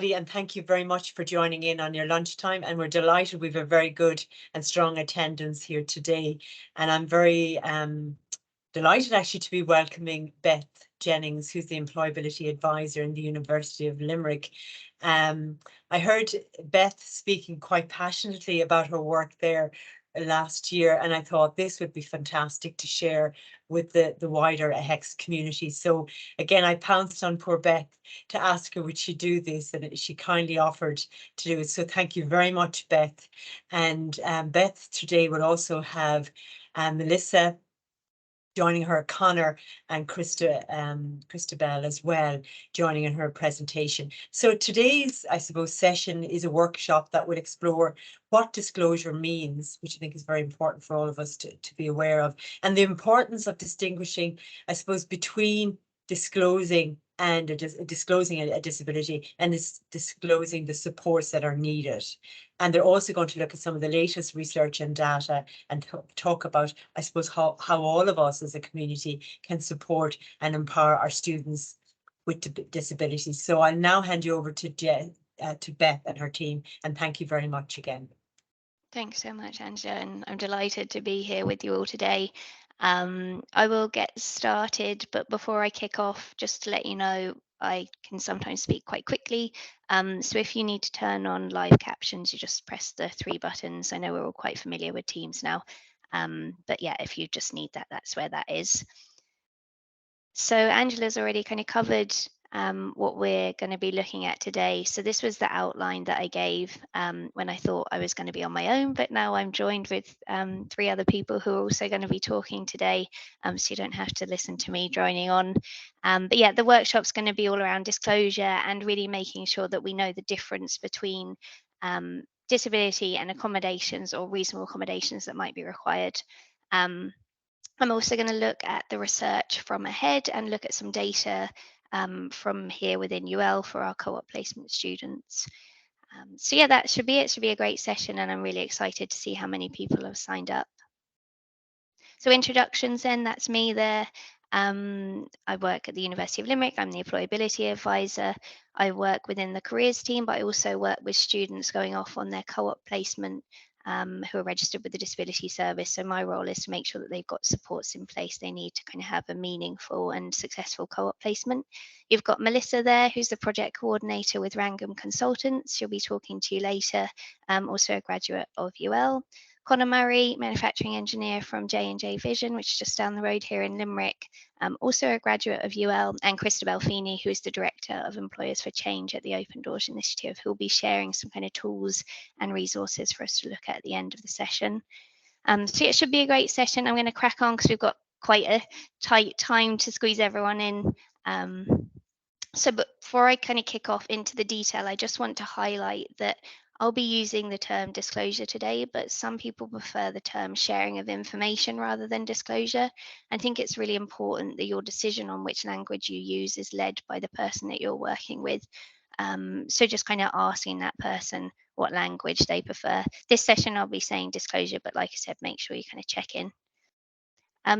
And thank you very much for joining in on your lunchtime. And we're delighted we've a very good and strong attendance here today. And I'm very delighted actually to be welcoming Beth Jennings, who's the Employability Advisor in the University of Limerick. I heard Beth speaking quite passionately about her work there last year, and I thought this would be fantastic to share with the wider AHECS community. So again, I pounced on poor Beth to ask her would she do this, and she kindly offered to do it. So thank you very much, Beth. And Beth today will also have Melissa joining her, Connor and Christabel as well, joining in her presentation. So today's, I suppose, session is a workshop that will explore what disclosure means, which I think is very important for all of us to be aware of, and the importance of distinguishing, I suppose, between disclosing and disclosing a disability and disclosing the supports that are needed. And they're also going to look at some of the latest research and data and talk about, I suppose, how all of us as a community can support and empower our students with disabilities. So I'll now hand you over to Beth and her team, and thank you very much again. Thanks so much, Angela, and I'm delighted to be here with you all today. I will get started, but before I kick off, just to let you know, I can sometimes speak quite quickly. So if you need to turn on live captions, you just press the 3 buttons. I know we're all quite familiar with Teams now, but yeah, if you just need that, that's where that is. So Angela's already kind of covered what we're going to be looking at today. So this was the outline that I gave when I thought I was going to be on my own, but now I'm joined with 3 other people who are also going to be talking today, so you don't have to listen to me droning on. But yeah, the workshop's going to be all around disclosure and really making sure that we know the difference between disability and accommodations or reasonable accommodations that might be required. I'm also going to look at the research from AHEAD and look at some data from here within UL for our co-op placement students. So yeah, that should be it. It should be a great session, and I'm really excited to see how many people have signed up. So introductions then, that's me there. I work at the University of Limerick. I'm the Employability Advisor. I work within the careers team, but I also work with students going off on their co-op placement who are registered with the Disability Service. So my role is to make sure that they've got supports in place they need to kind of have a meaningful and successful co-op placement. You've got Melissa there, who's the project coordinator with Rangam Consultants. She'll be talking to you later, also a graduate of UL. Connor Murray, manufacturing engineer from J&J Vision, which is just down the road here in Limerick, also a graduate of UL, and Christabel Feeney, who is the Director of Employers for Change at the Open Doors Initiative, who will be sharing some kind of tools and resources for us to look at the end of the session. So it should be a great session. I'm going to crack on because we've got quite a tight time to squeeze everyone in. So before I kind of kick off into the detail, I just want to highlight that I'll be using the term disclosure today, but some people prefer the term sharing of information rather than disclosure. I think it's really important that your decision on which language you use is led by the person that you're working with. So just kind of asking that person what language they prefer. This session I'll be saying disclosure, but like I said, make sure you kind of check in.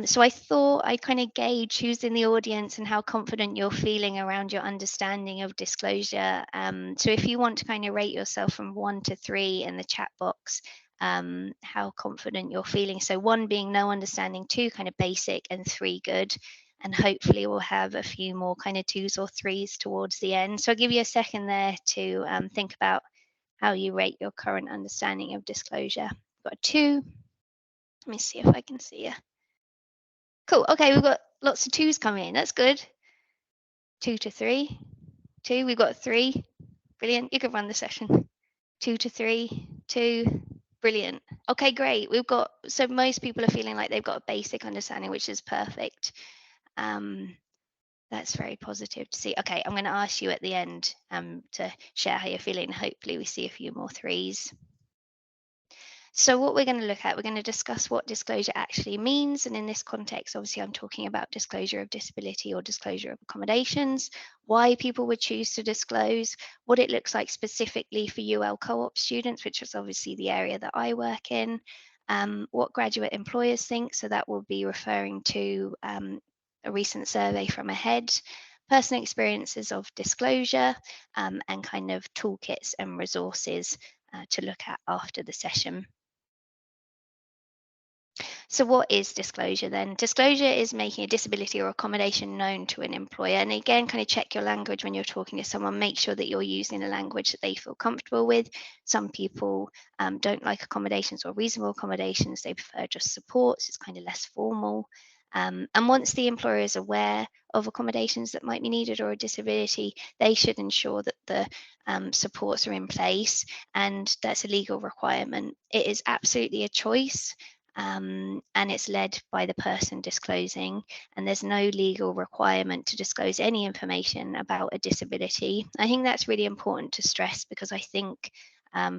So I thought I'd kind of gauge who's in the audience and how confident you're feeling around your understanding of disclosure. So if you want to kind of rate yourself from 1 to 3 in the chat box, how confident you're feeling. So 1 being no understanding, 2 kind of basic, and 3 good. And hopefully we'll have a few more kind of 2s or 3s towards the end. So I'll give you a second there to think about how you rate your current understanding of disclosure. Got a 2. Let me see if I can see you. Cool. Okay, we've got lots of 2s coming in. That's good. 2 to 3. 2. We've got 3. Brilliant. You can run the session. 2 to 3. 2. Brilliant. Okay, great. We've got, so most people are feeling like they've got a basic understanding, which is perfect. That's very positive to see. Okay, I'm going to ask you at the end to share how you're feeling. Hopefully we see a few more 3s. So what we're going to look at, we're going to discuss what disclosure actually means. And in this context, obviously, I'm talking about disclosure of disability or disclosure of accommodations, why people would choose to disclose, what it looks like specifically for UL co-op students, which is obviously the area that I work in, what graduate employers think. So that will be referring to a recent survey from AHEAD. personal experiences of disclosure, and kind of toolkits and resources to look at after the session. So, what is disclosure then? Disclosure is making a disability or accommodation known to an employer. And again, kind of check your language when you're talking to someone. Make sure that you're using a language that they feel comfortable with. Some people don't like accommodations or reasonable accommodations, they prefer just supports, it's kind of less formal. And once the employer is aware of accommodations that might be needed or a disability, they should ensure that the supports are in place, and that's a legal requirement. It is absolutely a choice, and it's led by the person disclosing, and there's no legal requirement to disclose any information about a disability. I think that's really important to stress, because I think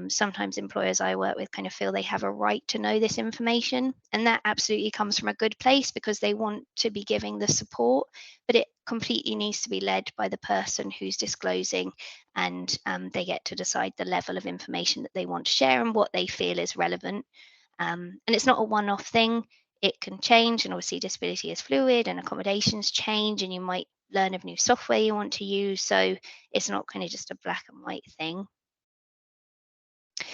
sometimes employers I work with kind of feel they have a right to know this information, and that absolutely comes from a good place because they want to be giving the support, but it completely needs to be led by the person who's disclosing, and they get to decide the level of information that they want to share and what they feel is relevant. And it's not a one off thing, it can change. And obviously, disability is fluid and accommodations change, and you might learn of new software you want to use. So it's not kind of just a black and white thing.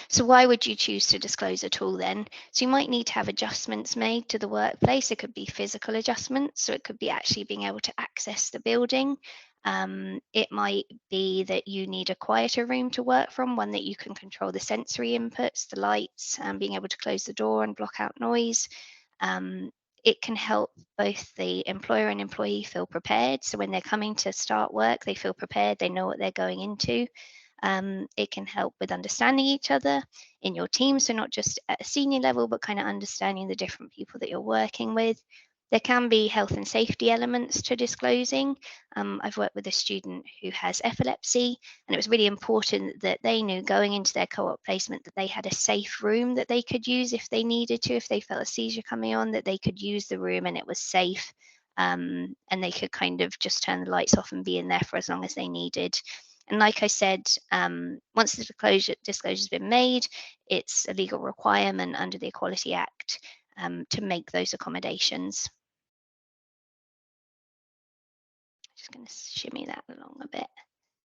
So why would you choose to disclose at all then? So you might need to have adjustments made to the workplace. It could be physical adjustments, so it could be actually being able to access the building. It might be that you need a quieter room to work from, one that you can control the sensory inputs, the lights, and being able to close the door and block out noise. Um, it can help both the employer and employee feel prepared. So when they're coming to start work, they feel prepared, they know what they're going into. It can help with understanding each other in your team. So, not just at a senior level, but kind of understanding the different people that you're working with. There can be health and safety elements to disclosing. I've worked with a student who has epilepsy, and it was really important that they knew going into their co op placement that they had a safe room that they could use if they needed to, if they felt a seizure coming on, that they could use the room and it was safe. And they could kind of just turn the lights off and be in there for as long as they needed. And like I said, once the disclosure's been made, it's a legal requirement under the Equality Act to make those accommodations. Just going to shimmy that along a bit.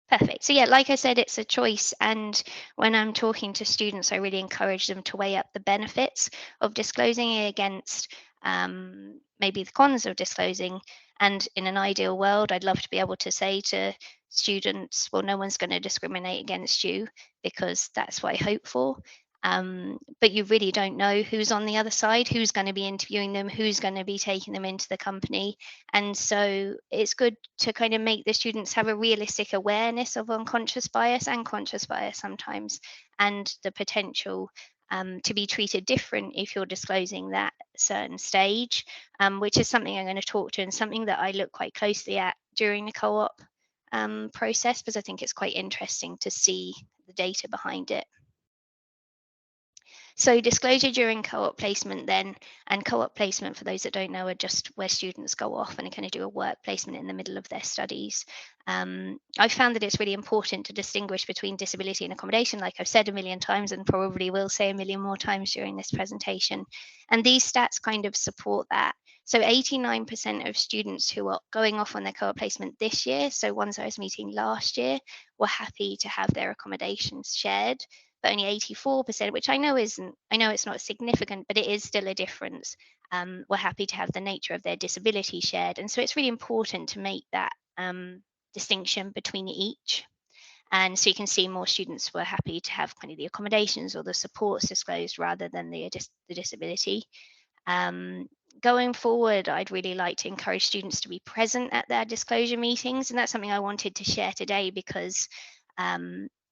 Perfect. So yeah, like I said, it's a choice. And when I'm talking to students, I really encourage them to weigh up the benefits of disclosing it against maybe the cons of disclosing. And in an ideal world, I'd love to be able to say to students, well, no one's going to discriminate against you, because that's what I hope for. But you really don't know who's on the other side, who's going to be interviewing them, who's going to be taking them into the company. And so it's good to kind of make the students have a realistic awareness of unconscious bias and conscious bias sometimes, and the potential to be treated different if you're disclosing that certain stage, which is something I'm going to talk to, and something that I look quite closely at during the co-op process, because I think it's quite interesting to see the data behind it. So disclosure during co-op placement then, and co-op placement, for those that don't know, are just where students go off and kind of do a work placement in the middle of their studies. I found that it's really important to distinguish between disability and accommodation, like I've said a million times and probably will say a million more times during this presentation. And these stats kind of support that. So 89% of students who are going off on their co-op placement this year, so ones I was meeting last year, were happy to have their accommodations shared, but only 84%, which I know it's not significant, but it is still a difference. Were happy to have the nature of their disability shared. And so it's really important to make that distinction between each. And so you can see more students were happy to have kind of the accommodations or the supports disclosed rather than the disability. Going forward, I'd really like to encourage students to be present at their disclosure meetings. And that's something I wanted to share today, because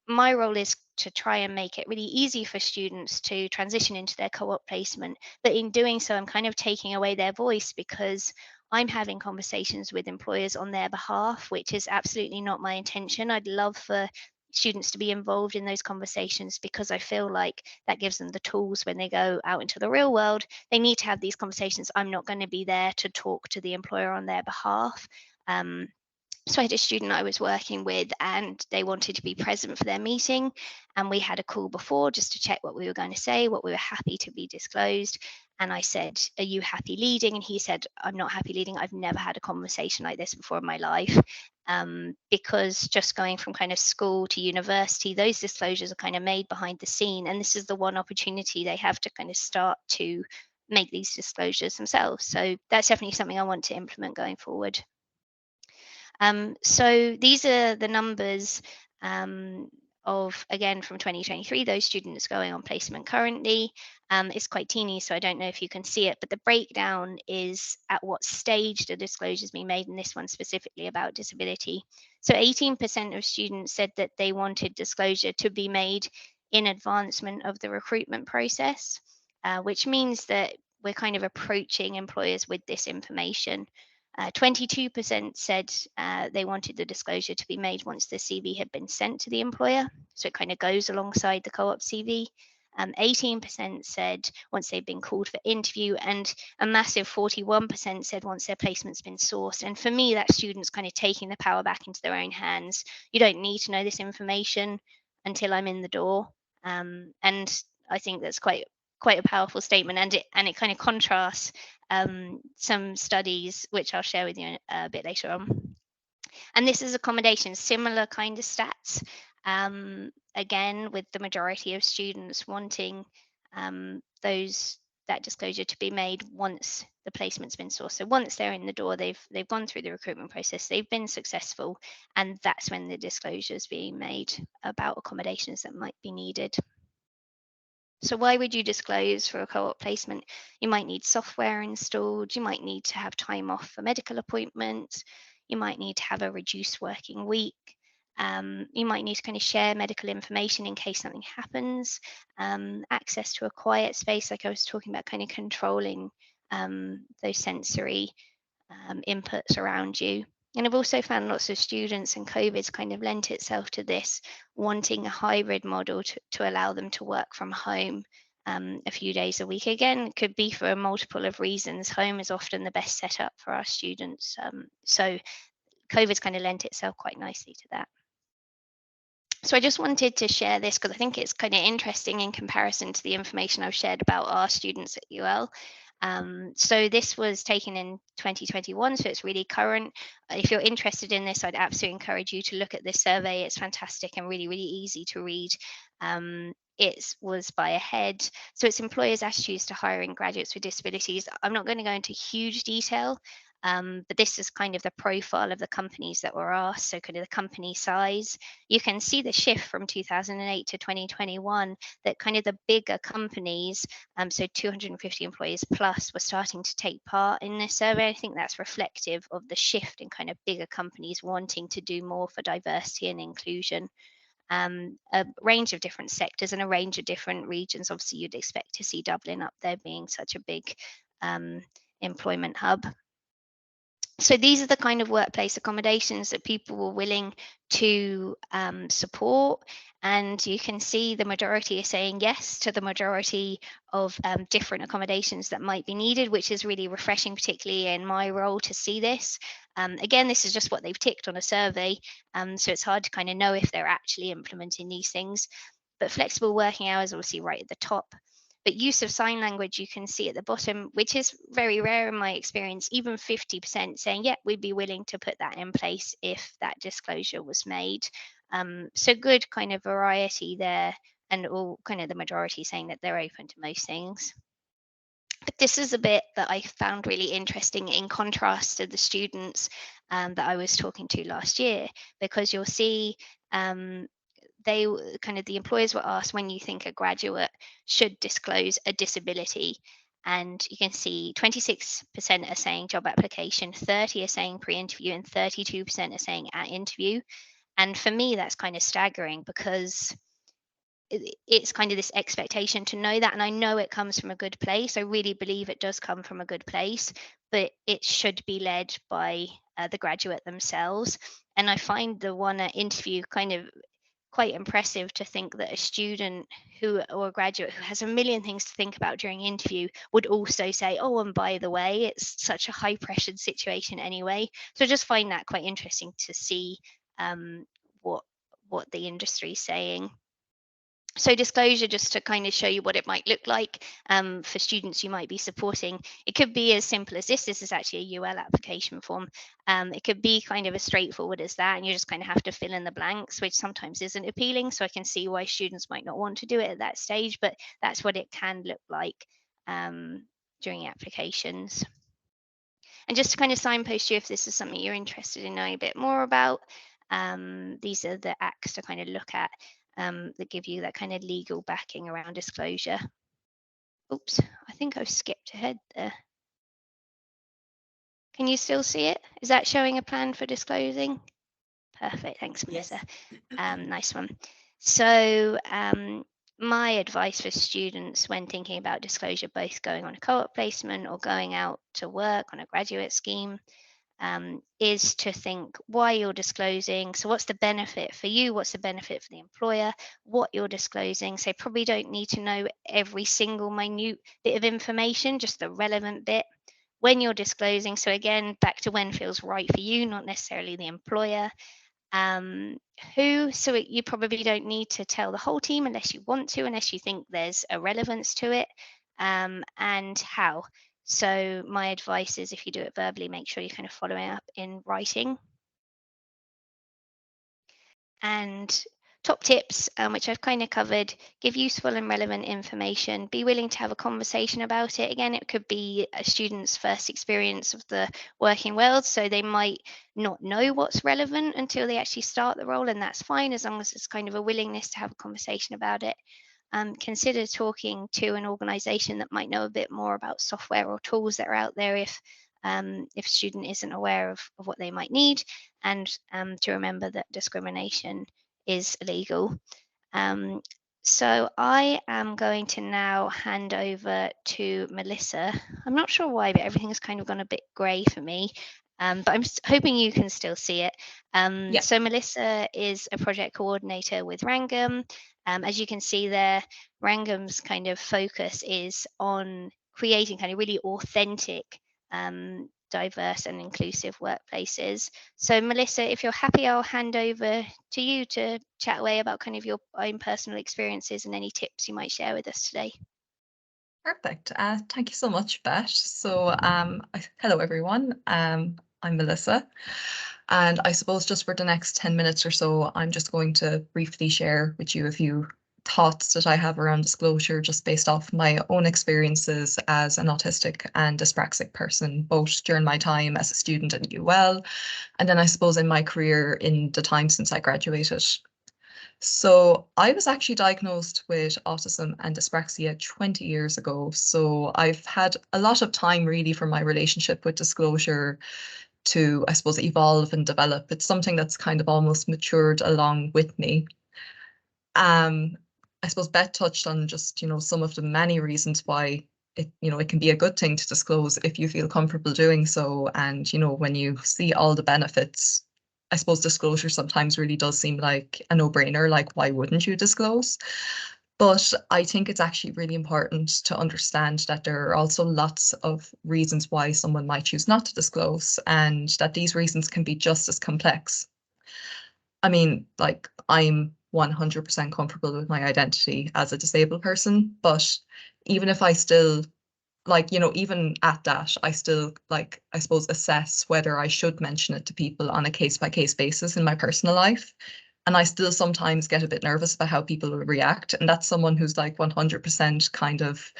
my role is to try and make it really easy for students to transition into their co-op placement. But in doing so, I'm kind of taking away their voice, because I'm having conversations with employers on their behalf, which is absolutely not my intention. I'd love for students to be involved in those conversations, because I feel like that gives them the tools when they go out into the real world. They need to have these conversations. I'm not going to be there to talk to the employer on their behalf. So I had a student I was working with, and they wanted to be present for their meeting. And we had a call before just to check what we were going to say, what we were happy to be disclosed. And I said, "Are you happy leading?" And he said, "I'm not happy leading. I've never had a conversation like this before in my life." Because just going from kind of school to university, those disclosures are kind of made behind the scene. And this is the one opportunity they have to kind of start to make these disclosures themselves. So that's definitely something I want to implement going forward. So these are the numbers of, again, from 2023, those students going on placement currently. It's quite teeny, so I don't know if you can see it, but the breakdown is at what stage the disclosure is being made, and this one specifically about disability. So 18% of students said that they wanted disclosure to be made in advancement of the recruitment process, which means that we're kind of approaching employers with this information. 22% said they wanted the disclosure to be made once the CV had been sent to the employer. So it kind of goes alongside the co op CV. 18% said once they've been called for interview, and a massive 41% said once their placement's been sourced. And for me, that student's kind of taking the power back into their own hands. You don't need to know this information until I'm in the door. And I think that's quite a powerful statement, and it kind of contrasts some studies which I'll share with you a bit later on. And this is accommodation, similar kind of stats. Again, with the majority of students wanting that disclosure to be made once the placement's been sourced. So once they're in the door, they've gone through the recruitment process, they've been successful, and that's when the disclosure is being made about accommodations that might be needed. So why would you disclose for a co-op placement? You might need software installed, you might need to have time off for medical appointments, you might need to have a reduced working week, you might need to kind of share medical information in case something happens, access to a quiet space, like I was talking about, kind of controlling those sensory inputs around you. And I've also found lots of students, and COVID's kind of lent itself to this, wanting a hybrid model to allow them to work from home a few days a week. Again, it could be for a multiple of reasons. Home is often the best setup for our students. So COVID's kind of lent itself quite nicely to that. So I just wanted to share this because I think it's kind of interesting in comparison to the information I've shared about our students at UL. So this was taken in 2021, so it's really current. If you're interested in this, I'd absolutely encourage you to look at this survey. It's fantastic and really, really easy to read. It was by AHECS, so it's employers' attitudes to hiring graduates with disabilities. I'm not going to go into huge detail, but this is kind of the profile of the companies that were asked, so kind of the company size. You can see the shift from 2008 to 2021, that kind of the bigger companies, so 250 employees plus, were starting to take part in this survey. I think that's reflective of the shift in kind of bigger companies wanting to do more for diversity and inclusion. A range of different sectors and a range of different regions. Obviously, you'd expect to see Dublin up there being such a big employment hub. So these are the kind of workplace accommodations that people were willing to support. And you can see the majority are saying yes to the majority of different accommodations that might be needed, which is really refreshing, particularly in my role, to see this. Again, this is just what they've ticked on a survey, so it's hard to kind of know if they're actually implementing these things. But flexible working hours, obviously, right at the top. But use of sign language, you can see at the bottom, which is very rare in my experience, even 50% saying, yeah, we'd be willing to put that in place if that disclosure was made. So good kind of variety there, and all kind of the majority saying that they're open to most things. But this is a bit that I found really interesting in contrast to the students that I was talking to last year, because you'll see they kind of, the employers were asked when you think a graduate should disclose a disability, and you can see 26% are saying job application, 30 are saying pre-interview, and 32% are saying at interview. And for me, that's kind of staggering, because it's kind of this expectation to know that, and I know it comes from a good place. I really believe it does come from a good place, but it should be led by the graduate themselves. And I find the one at interview kind of quite impressive to think that a student or a graduate who has a million things to think about during interview would also say, oh, and by the way, it's such a high pressured situation anyway. So I just find that quite interesting to see what the industry is saying. So disclosure, just to kind of show you what it might look like for students you might be supporting. It could be as simple as this. This is actually a UL application form. It could be kind of as straightforward as that, and you just kind of have to fill in the blanks, which sometimes isn't appealing. So I can see why students might not want to do it at that stage, but that's what it can look like during applications. And just to kind of signpost you if this is something you're interested in knowing a bit more about, these are the acts to kind of look at that give you that kind of legal backing around disclosure. Oops, I think I've skipped ahead there. Can you still see it? Is that showing a plan for disclosing? Perfect, thanks, Melissa. Yes. Nice one. So my advice for students when thinking about disclosure, both going on a co-op placement or going out to work on a graduate scheme, is to think why you're disclosing. So, what's the benefit for you? What's the benefit for the employer? What you're disclosing. So, probably don't need to know every single minute bit of information, just the relevant bit when you're disclosing. So, again, back to when feels right for you, not necessarily the employer. You probably don't need to tell the whole team unless you want to, unless you think there's a relevance to it, and how. So my advice is if you do it verbally, make sure you're kind of following up in writing. And top tips, which I've kind of covered: give useful and relevant information, be willing to have a conversation about it. Again, it could be a student's first experience of the working world, so they might not know what's relevant until they actually start the role, and that's fine as long as it's kind of a willingness to have a conversation about it. Consider talking to an organization that might know a bit more about software or tools that are out there if a student isn't aware of what they might need, and to remember that discrimination is illegal. So I am going to now hand over to Melissa. I'm not sure why, but everything's kind of gone a bit grey for me. But I'm hoping you can still see it. Yeah. So Melissa is a project coordinator with Wrangham. As you can see there, Wrangham's kind of focus is on creating kind of really authentic, diverse and inclusive workplaces. So Melissa, if you're happy, I'll hand over to you to chat away about kind of your own personal experiences and any tips you might share with us today. Perfect. Thank you so much, Beth. So hello, everyone. I'm Melissa. And I suppose just for the next 10 minutes or so, I'm just going to briefly share with you a few thoughts that I have around disclosure, just based off my own experiences as an autistic and dyspraxic person, both during my time as a student at UL, and then I suppose in my career in the time since I graduated. So I was actually diagnosed with autism and dyspraxia 20 years ago. So I've had a lot of time really for my relationship with disclosure to, I suppose, evolve and develop. It's something that's kind of almost matured along with me. I suppose Beth touched on just, some of the many reasons why it can be a good thing to disclose if you feel comfortable doing so. And, when you see all the benefits, I suppose disclosure sometimes really does seem like a no-brainer, like why wouldn't you disclose? But I think it's actually really important to understand that there are also lots of reasons why someone might choose not to disclose, and that these reasons can be just as complex. I mean, like, I'm 100% comfortable with my identity as a disabled person, but even if I still, even at that, I still, I suppose, assess whether I should mention it to people on a case-by-case basis in my personal life. And I still sometimes get a bit nervous about how people will react. And that's someone who's 100% kind of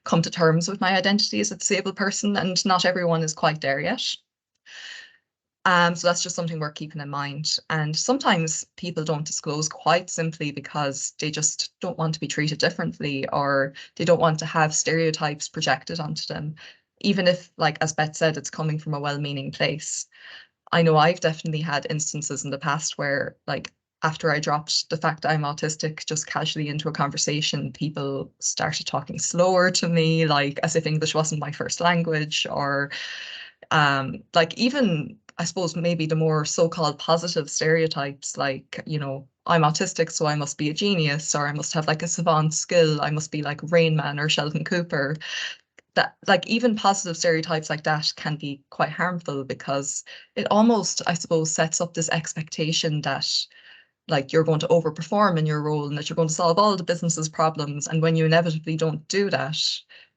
come to terms with my identity as a disabled person, and not everyone is quite there yet. So that's just something worth keeping in mind. And sometimes people don't disclose quite simply because they just don't want to be treated differently, or they don't want to have stereotypes projected onto them, even if, as Beth said, it's coming from a well-meaning place. I know I've definitely had instances in the past where, after I dropped the fact that I'm autistic just casually into a conversation, people started talking slower to me, as if English wasn't my first language, or even I suppose maybe the more so-called positive stereotypes, like, you know, I'm autistic, so I must be a genius, or I must have like a savant skill, I must be like Rain Man or Sheldon Cooper. That, like, even positive stereotypes like that can be quite harmful, because it almost, I suppose, sets up this expectation that like you're going to overperform in your role and that you're going to solve all the business's problems. And when you inevitably don't do that,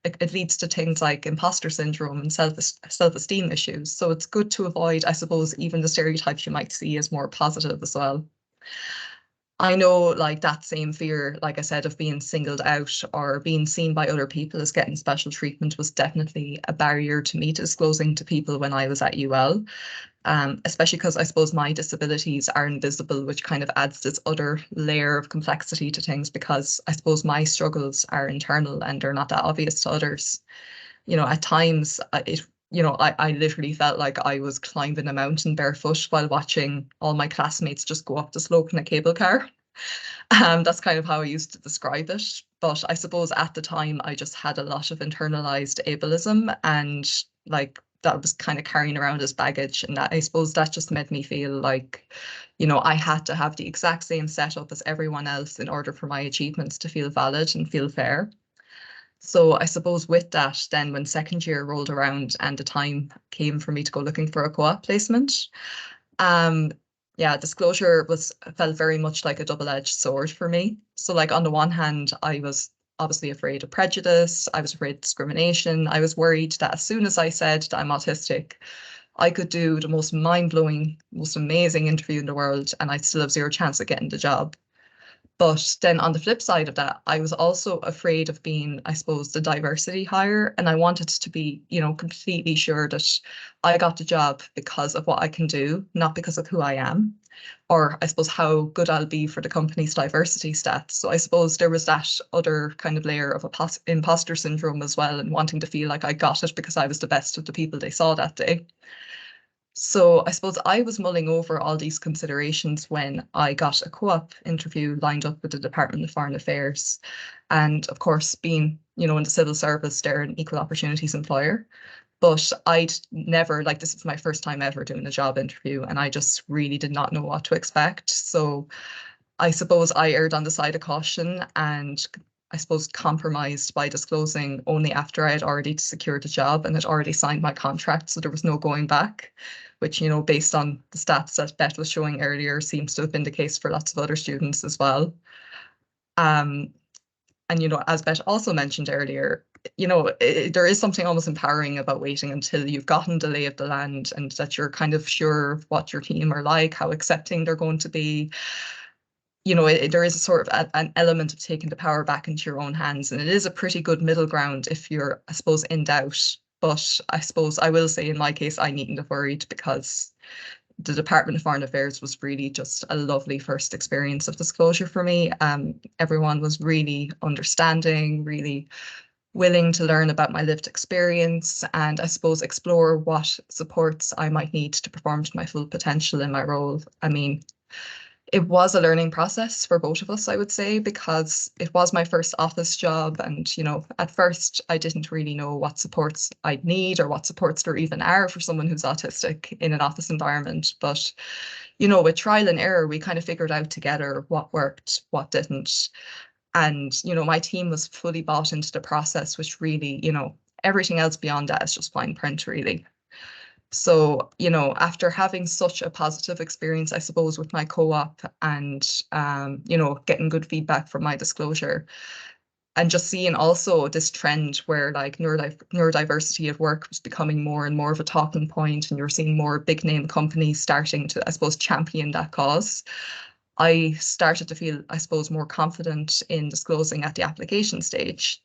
it leads to things like imposter syndrome and self-esteem issues. So it's good to avoid, I suppose, even the stereotypes you might see as more positive as well. I know, like, that same fear, like I said, of being singled out or being seen by other people as getting special treatment was definitely a barrier to me disclosing to people when I was at UL. Especially because I suppose my disabilities are invisible, which kind of adds this other layer of complexity to things, because I suppose my struggles are internal and they're not that obvious to others. You know, at times I literally felt like I was climbing a mountain barefoot while watching all my classmates just go up the slope in a cable car. That's kind of how I used to describe it. But I suppose at the time I just had a lot of internalized ableism, and like that was kind of carrying around as baggage. And that, I suppose, that just made me feel like, you know, I had to have the exact same setup as everyone else in order for my achievements to feel valid and feel fair. So I suppose with that, then when second year rolled around and the time came for me to go looking for a co-op placement, yeah, disclosure felt very much like a double-edged sword for me. So like on the one hand, I was obviously afraid of prejudice, I was afraid of discrimination, I was worried that as soon as I said that I'm autistic, I could do the most mind-blowing, most amazing interview in the world and I'd still have zero chance of getting the job. But then on the flip side of that, I was also afraid of being, I suppose, the diversity hire. And I wanted to be, you know, completely sure that I got the job because of what I can do, not because of who I am, or I suppose how good I'll be for the company's diversity stats. So I suppose there was that other kind of layer of imposter syndrome as well, and wanting to feel like I got it because I was the best of the people they saw that day. So I suppose I was mulling over all these considerations when I got a co-op interview lined up with the Department of Foreign Affairs. And of course, being, you know, in the civil service, they're an equal opportunities employer. But I'd never, like, this is my first time ever doing a job interview, and I just really did not know what to expect. So I suppose I erred on the side of caution, and I suppose compromised by disclosing only after I had already secured a job and had already signed my contract. So there was no going back, which, you know, based on the stats that Beth was showing earlier, seems to have been the case for lots of other students as well. And, you know, as Beth also mentioned earlier, you know, there is something almost empowering about waiting until you've gotten the lay of the land and that you're kind of sure what your team are like, how accepting they're going to be. You know, there is a sort of an element of taking the power back into your own hands. And it is a pretty good middle ground if you're, I suppose, in doubt. But I suppose I will say in my case, I needn't have worried, because the Department of Foreign Affairs was really just a lovely first experience of disclosure for me. Everyone was really understanding, really willing to learn about my lived experience, and I suppose explore what supports I might need to perform to my full potential in my role. I mean, it was a learning process for both of us, I would say, because it was my first office job. And, you know, at first I didn't really know what supports I'd need or what supports there even are for someone who's autistic in an office environment. But, you know, with trial and error, we kind of figured out together what worked, what didn't. And, you know, my team was fully bought into the process, which really, you know, everything else beyond that is just fine print, really. So, you know, after having such a positive experience, I suppose, with my co-op and, you know, getting good feedback from my disclosure, and just seeing also this trend where like neurodiversity at work was becoming more and more of a talking point, and you're seeing more big name companies starting to, I suppose, champion that cause, I started to feel, I suppose, more confident in disclosing at the application stage.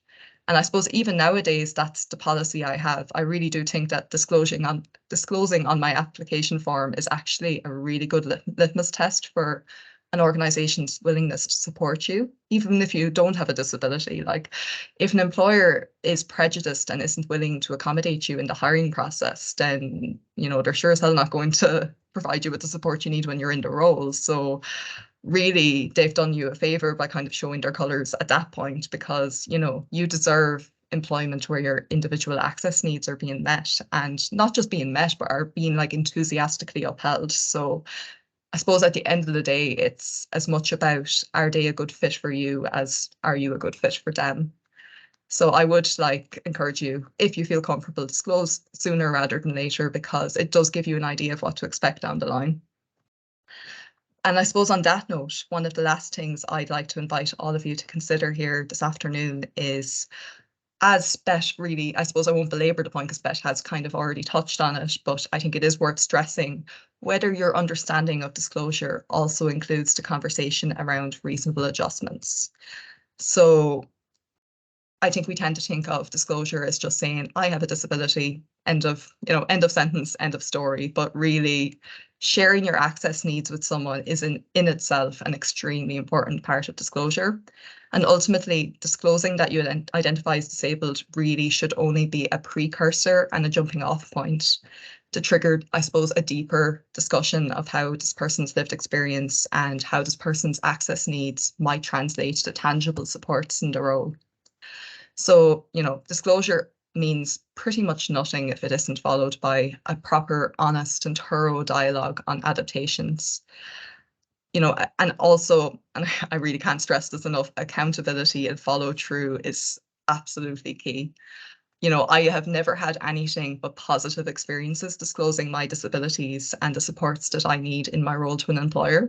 And I suppose even nowadays, that's the policy I have. I really do think that disclosing on my application form is actually a really good litmus test for an organization's willingness to support you, even if you don't have a disability. Like, if an employer is prejudiced and isn't willing to accommodate you in the hiring process, then, you know, they're sure as hell not going to provide you with the support you need when you're in the role. So really, they've done you a favor by kind of showing their colors at that point, because, you know, you deserve employment where your individual access needs are being met, and not just being met, but are being like enthusiastically upheld. So I suppose at the end of the day, it's as much about, are they a good fit for you as are you a good fit for them? So I would like encourage you, if you feel comfortable, disclose sooner rather than later, because it does give you an idea of what to expect down the line. And I suppose on that note, one of the last things I'd like to invite all of you to consider here this afternoon is, as Bet really, I suppose I won't belabor the point because Bet has kind of already touched on it, but I think it is worth stressing whether your understanding of disclosure also includes the conversation around reasonable adjustments. So I think we tend to think of disclosure as just saying, I have a disability, end of sentence, end of story. But really, sharing your access needs with someone is in itself an extremely important part of disclosure. And ultimately, disclosing that you identify as disabled really should only be a precursor and a jumping off point to trigger, I suppose, a deeper discussion of how this person's lived experience and how this person's access needs might translate to tangible supports in their role. So, disclosure means pretty much nothing if it isn't followed by a proper, honest and thorough dialogue on adaptations. And also, and I really can't stress this enough, accountability and follow through is absolutely key. I have never had anything but positive experiences disclosing my disabilities and the supports that I need in my role to an employer.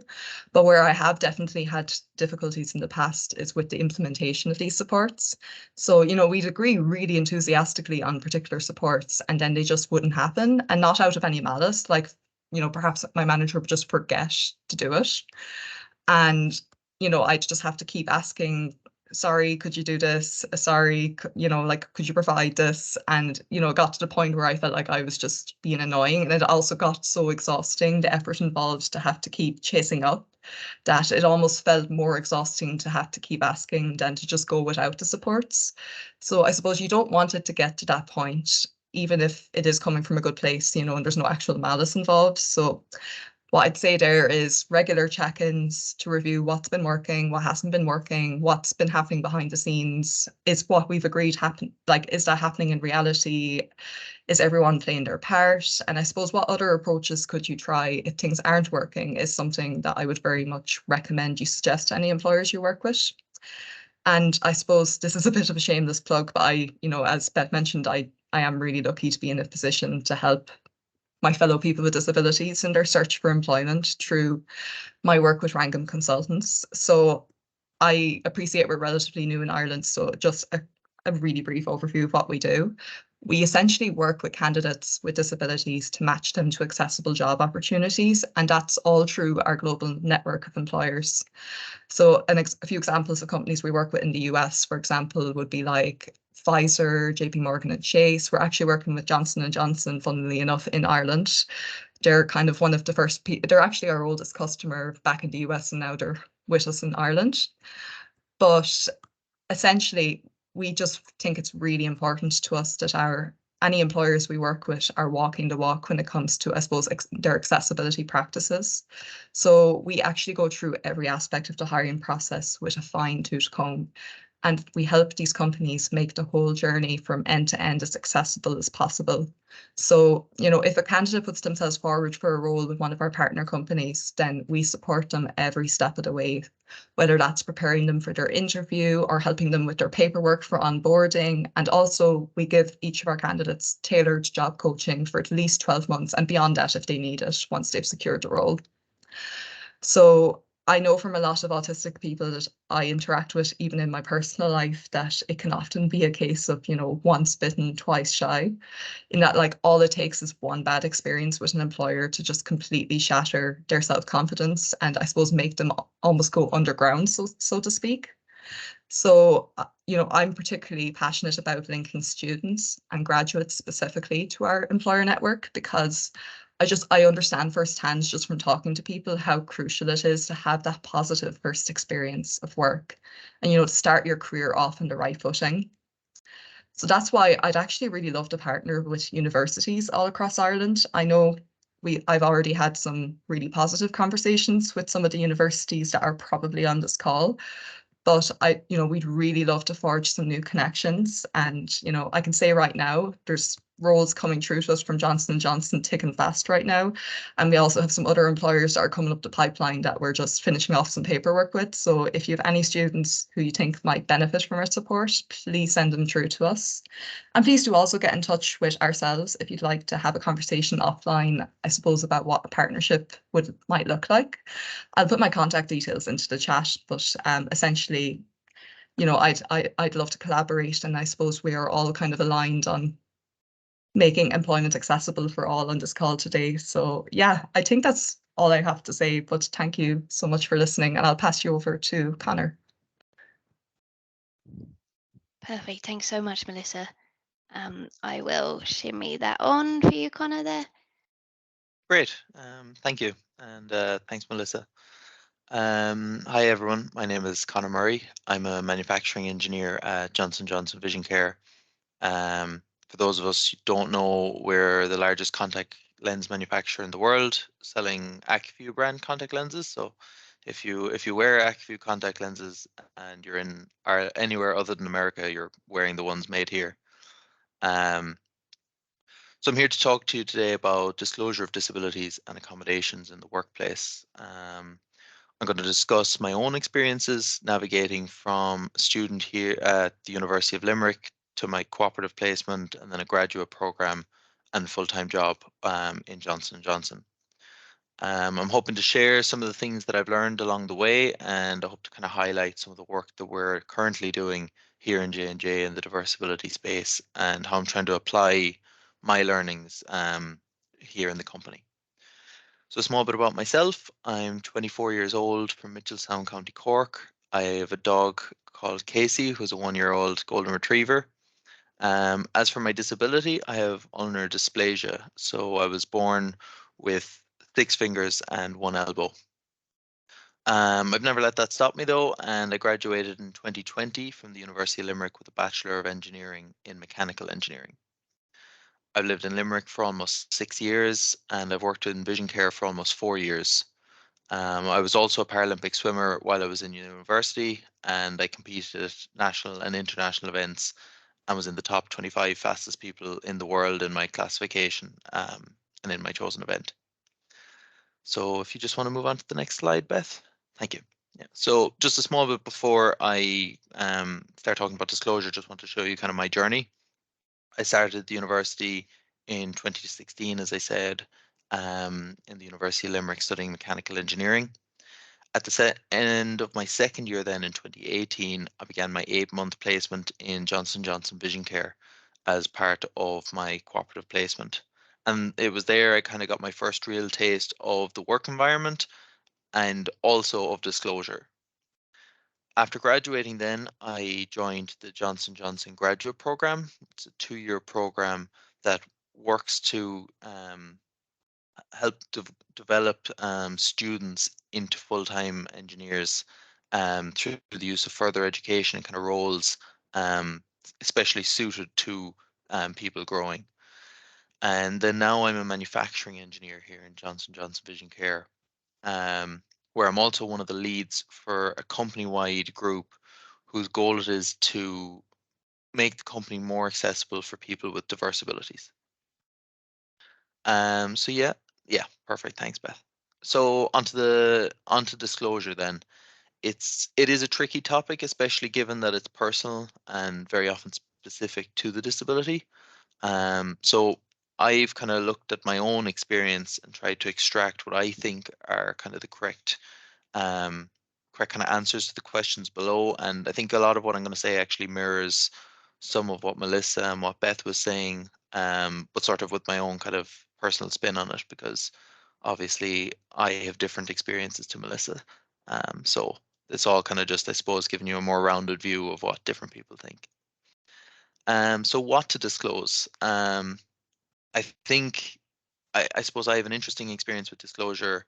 But where I have definitely had difficulties in the past is with the implementation of these supports. So, we'd agree really enthusiastically on particular supports and then they just wouldn't happen, and not out of any malice, like, perhaps my manager would just forget to do it. And, I'd just have to keep asking, sorry, could you do this? Sorry, could you provide this? And, it got to the point where I felt like I was just being annoying. And it also got so exhausting, the effort involved to have to keep chasing up, that it almost felt more exhausting to have to keep asking than to just go without the supports. So I suppose you don't want it to get to that point, even if it is coming from a good place, and there's no actual malice involved. So what I'd say there is regular check-ins to review what's been working, what hasn't been working, what's been happening behind the scenes. Is what we've agreed happen, like, is that happening in reality? Is everyone playing their part? And I suppose what other approaches could you try if things aren't working is something that I would very much recommend you suggest to any employers you work with. And I suppose this is a bit of a shameless plug, but I, as Beth mentioned, I am really lucky to be in a position to help my fellow people with disabilities in their search for employment through my work with Wrangham Consultants. So I appreciate we're relatively new in Ireland, so just a really brief overview of what we do. We essentially work with candidates with disabilities to match them to accessible job opportunities, and that's all through our global network of employers. So a few examples of companies we work with in the US, for example, would be like Pfizer, JP Morgan and Chase. We're actually working with Johnson & Johnson, funnily enough, in Ireland. They're kind of one of the first they're actually our oldest customer back in the US, and now they're with us in Ireland. But essentially, we just think it's really important to us that any employers we work with are walking the walk when it comes to, I suppose, their accessibility practices. So we actually go through every aspect of the hiring process with a fine-tooth comb. And we help these companies make the whole journey from end to end as accessible as possible. So, if a candidate puts themselves forward for a role with one of our partner companies, then we support them every step of the way, whether that's preparing them for their interview or helping them with their paperwork for onboarding. And also we give each of our candidates tailored job coaching for at least 12 months and beyond that if they need it once they've secured the role. So I know from a lot of autistic people that I interact with, even in my personal life, that it can often be a case of, once bitten, twice shy, in that, like, all it takes is one bad experience with an employer to just completely shatter their self-confidence and, I suppose, make them almost go underground, so to speak. So, I'm particularly passionate about linking students and graduates specifically to our employer network, because I understand firsthand, just from talking to people, how crucial it is to have that positive first experience of work and, to start your career off on the right footing. So that's why I'd actually really love to partner with universities all across Ireland. I know I've already had some really positive conversations with some of the universities that are probably on this call, But we'd really love to forge some new connections. And, I can say right now, there's roles coming through to us from Johnson & Johnson ticking fast right now. And we also have some other employers that are coming up the pipeline that we're just finishing off some paperwork with. So if you have any students who you think might benefit from our support, please send them through to us. And please do also get in touch with ourselves if you'd like to have a conversation offline, I suppose, about what a partnership might look like. I'll put my contact details into the chat, but essentially, I'd love to collaborate, and I suppose we are all kind of aligned on making employment accessible for all on this call today. So yeah, I think that's all I have to say, but thank you so much for listening, and I'll pass you over to Connor. Perfect. Thanks so much, Melissa. I will shimmy that on for you, Connor, there. Great. Thank you. And thanks, Melissa. Hi, everyone. My name is Connor Murray. I'm a manufacturing engineer at Johnson & Johnson Vision Care. For those of us who don't know, we're the largest contact lens manufacturer in the world, selling AHECS brand contact lenses. So if you wear AHECS contact lenses and you're in anywhere other than America, you're wearing the ones made here. So I'm here to talk to you today about disclosure of disabilities and accommodations in the workplace. I'm going to discuss my own experiences navigating from a student here at the University of Limerick to my cooperative placement and then a graduate program and full-time job in Johnson & Johnson. I'm hoping to share some of the things that I've learned along the way, and I hope to kind of highlight some of the work that we're currently doing here in J&J in the diversibility space and how I'm trying to apply my learnings here in the company. So a small bit about myself. I'm 24 years old from Mitchelstown, County Cork. I have a dog called Casey, who's a 1-year-old golden retriever. As for my disability, I have ulnar dysplasia. So I was born with 6 fingers and 1 elbow. I've never let that stop me though, and I graduated in 2020 from the University of Limerick with a Bachelor of Engineering in Mechanical Engineering. I've lived in Limerick for almost 6 years, and I've worked in vision care for almost 4 years. I was also a Paralympic swimmer while I was in university, and I competed at national and international events and was in the top 25 fastest people in the world in my classification and in my chosen event. So if you just want to move on to the next slide, Beth. Thank you. Yeah. So just a small bit before I start talking about disclosure, just want to show you kind of my journey. I started the university in 2016, as I said, in the University of Limerick studying mechanical engineering. At the end of my second year then in 2018, I began my 8-month placement in Johnson & Johnson Vision Care as part of my cooperative placement. And it was there I kind of got my first real taste of the work environment and also of disclosure. After graduating then, I joined the Johnson & Johnson graduate program. It's a 2-year program that works to help develop students into full-time engineers through the use of further education and kind of roles, especially suited to people growing. And then now I'm a manufacturing engineer here in Johnson & Johnson Vision Care, where I'm also one of the leads for a company-wide group whose goal it is to make the company more accessible for people with diverse abilities. So yeah, perfect. Thanks, Beth. So onto disclosure then. It is a tricky topic, especially given that it's personal and very often specific to the disability. So I've kind of looked at my own experience and tried to extract what I think are kind of the correct kind of answers to the questions below. And I think a lot of what I'm going to say actually mirrors some of what Melissa and what Beth was saying, but sort of with my own kind of personal spin on it, because obviously I have different experiences to Melissa. So it's all kind of just, I suppose, giving you a more rounded view of what different people think. So what to disclose? I think, I suppose I have an interesting experience with disclosure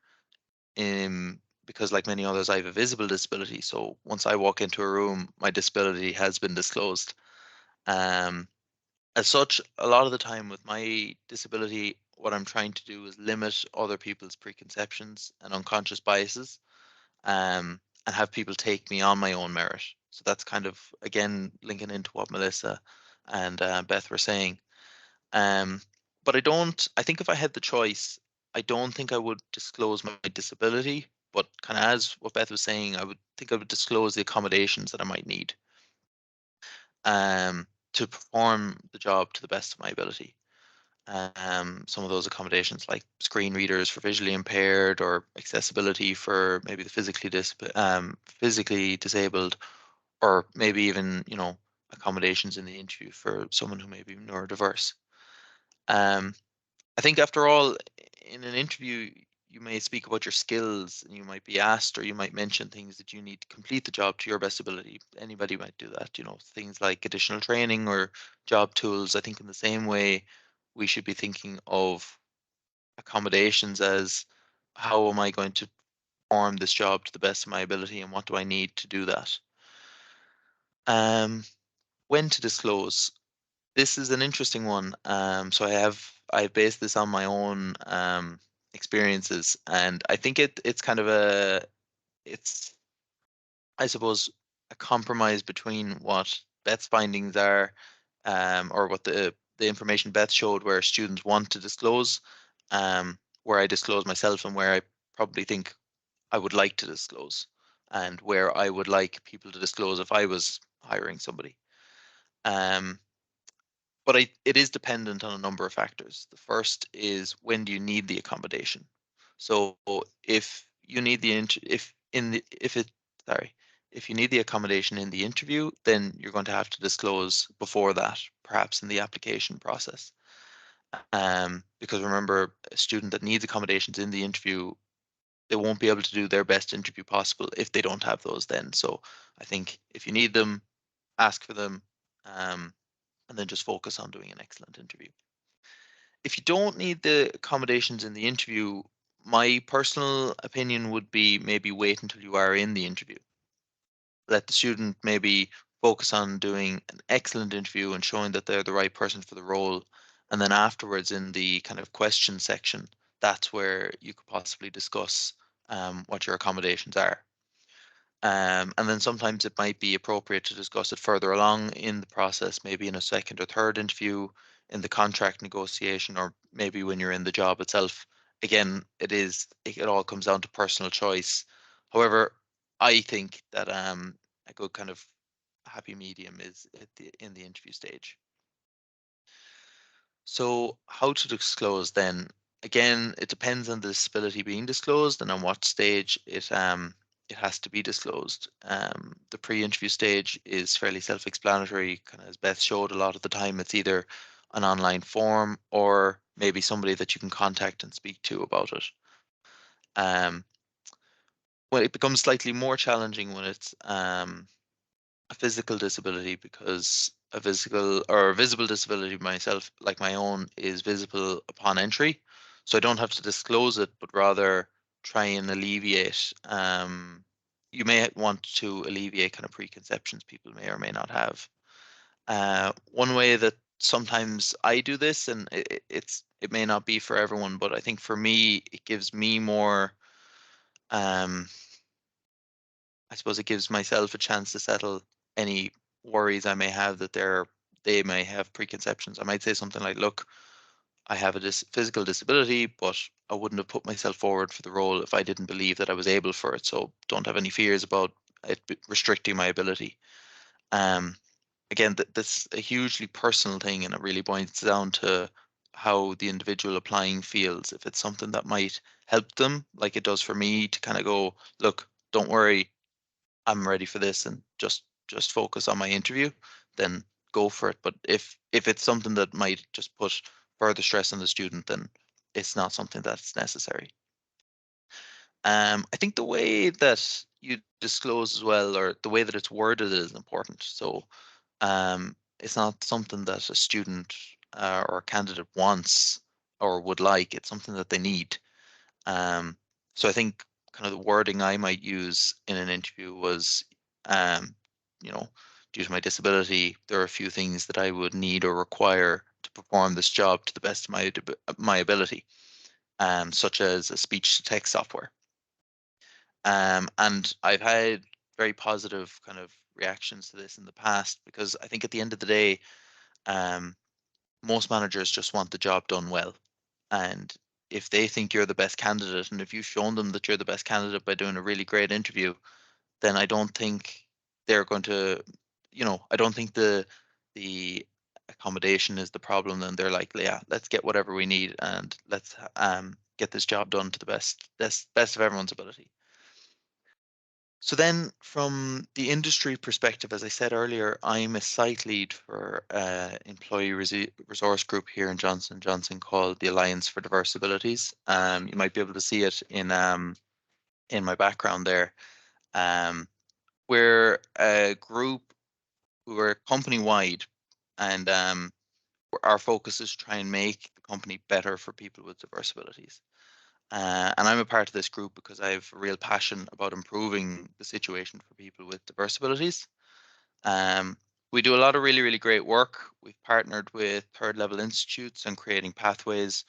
because like many others, I have a visible disability. So once I walk into a room, my disability has been disclosed. As such, a lot of the time with my disability, what I'm trying to do is limit other people's preconceptions and unconscious biases. and have people take me on my own merit. So that's kind of, again, linking into what Melissa and Beth were saying. But I think if I had the choice, I don't think I would disclose my disability, but kind of as what Beth was saying, I would disclose the accommodations that I might need to perform the job to the best of my ability. Some of those accommodations like screen readers for visually impaired, or accessibility for maybe the physically disabled, or maybe even, accommodations in the interview for someone who may be neurodiverse. I think after all, in an interview, you may speak about your skills, and you might be asked, or you might mention things that you need to complete the job to your best ability. Anybody might do that, things like additional training or job tools. I think in the same way, we should be thinking of accommodations as, how am I going to perform this job to the best of my ability, and what do I need to do that? When to disclose? This is an interesting one. So I based this on my own experiences, and I think it's kind of it's, I suppose, a compromise between what Beth's findings are, or what the information Beth showed, where students want to disclose, where I disclose myself, and where I probably think I would like to disclose, and where I would like people to disclose if I was hiring somebody. But it is dependent on a number of factors. The first is, when do you need the accommodation? So if you need if you need the accommodation in the interview, then you're going to have to disclose before that, perhaps in the application process. Because remember, a student that needs accommodations in the interview, they won't be able to do their best interview possible if they don't have those then. So I think if you need them, ask for them. And then just focus on doing an excellent interview. If you don't need the accommodations in the interview, my personal opinion would be, maybe wait until you are in the interview. Let the student maybe focus on doing an excellent interview and showing that they're the right person for the role. And then afterwards, in the kind of question section, that's where you could possibly discuss what your accommodations are. And then sometimes it might be appropriate to discuss it further along in the process, maybe in a second or third interview, in the contract negotiation, or maybe when you're in the job itself. Again, it all comes down to personal choice. However, I think that a good kind of happy medium is in the interview stage. So how to disclose then? Again, it depends on the disability being disclosed and on what stage it has to be disclosed. The pre-interview stage is fairly self-explanatory, kind of as Beth showed. A lot of the time it's either an online form, or maybe somebody that you can contact and speak to about it. Well, it becomes slightly more challenging when it's a physical disability, because a physical or a visible disability myself, like my own, is visible upon entry. So I don't have to disclose it, but rather try and alleviate. You may want to alleviate kind of preconceptions people may or may not have. One way that sometimes I do this, and it may not be for everyone, but I think for me, it gives me more. I suppose it gives myself a chance to settle any worries I may have that they may have preconceptions. I might say something like, "Look, I have a physical disability, but I wouldn't have put myself forward for the role if I didn't believe that I was able for it. So don't have any fears about it restricting my ability." Um, Again, that's a hugely personal thing, and it really boils down to how the individual applying feels. If it's something that might help them, like it does for me, to kind of go, "Look, don't worry, I'm ready for this," and just focus on my interview, then go for it. But if it's something that might just put further stress on the student, then it's not something that's necessary. I think the way that you disclose as well, or the way that it's worded, is important. So it's not something that a student or a candidate wants or would like. It's something that they need. Um, so I think kind of the wording I might use in an interview was, um, you know, due to my disability, there are a few things that I would need or require to perform this job to the best of my ability, such as a speech to text software. And I've had very positive kind of reactions to this in the past, because I think at the end of the day, most managers just want the job done well. And if they think you're the best candidate, and if you've shown them that you're the best candidate by doing a really great interview, then I don't think they're going to, I don't think the accommodation is the problem. Then they're like, yeah, let's get whatever we need and let's get this job done to the best of everyone's ability. So then from the industry perspective, as I said earlier, I'm a site lead for employee resource group here in Johnson & Johnson called the Alliance for Diverse Abilities. You might be able to see it in my background there. We're a group, we're company-wide, and our focus is to try and make the company better for people with diverse abilities. And I'm a part of this group because I have a real passion about improving the situation for people with diverse abilities. We do a lot of really, really great work. We've partnered with third level institutes on creating pathways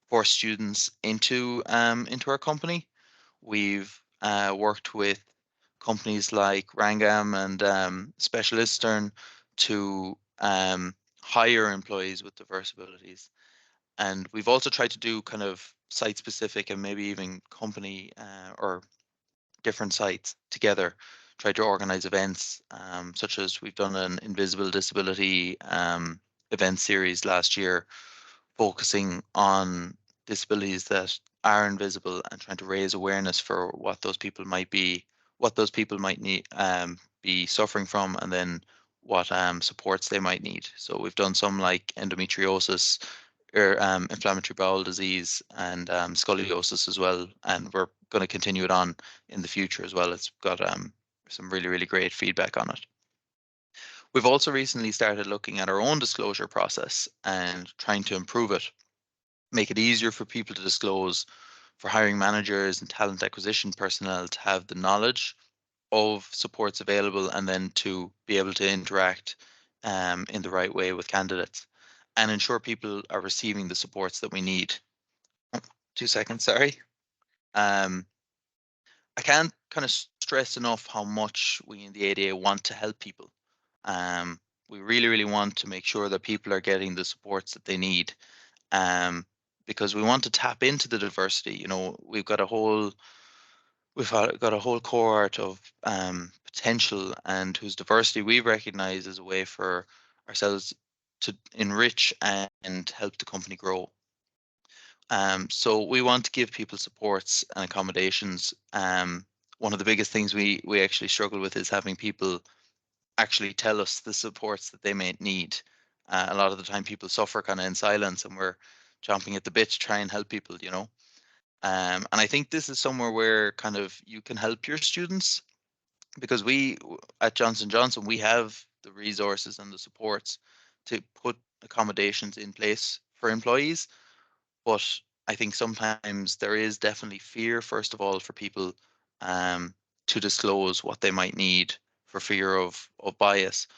for students into our company. We've worked with companies like Rangam and Specialistern to hire employees with diverse abilities. And we've also tried to do kind of site specific and maybe even company or different sites together, try to organize events, such as we've done an Invisible Disability event series last year, focusing on disabilities that are invisible and trying to raise awareness for what those people might be, what those people might need, be suffering from, and then what supports they might need. So we've done some like endometriosis, or inflammatory bowel disease, and scoliosis as well, and we're going to continue it on in the future as well. It's got some really, really great feedback on it. We've also recently started looking at our own disclosure process and trying to improve it, make it easier for people to disclose, for hiring managers and talent acquisition personnel to have the knowledge of supports available, and then to be able to interact in the right way with candidates and ensure people are receiving the supports that we need. 2 seconds, sorry. I can't kind of stress enough how much we in the ADA want to help people. We really, really want to make sure that people are getting the supports that they need, because we want to tap into the diversity. We've got a whole cohort of potential, and whose diversity we recognize as a way for ourselves to enrich and help the company grow. So we want to give people supports and accommodations. One of the biggest things we actually struggle with is having people actually tell us the supports that they may need. A lot of the time people suffer kind of in silence, and we're chomping at the bit to try and help people. And I think this is somewhere where kind of you can help your students, because we at Johnson & Johnson, we have the resources and the supports to put accommodations in place for employees. But I think sometimes there is definitely fear, first of all, for people to disclose what they might need, for fear of bias.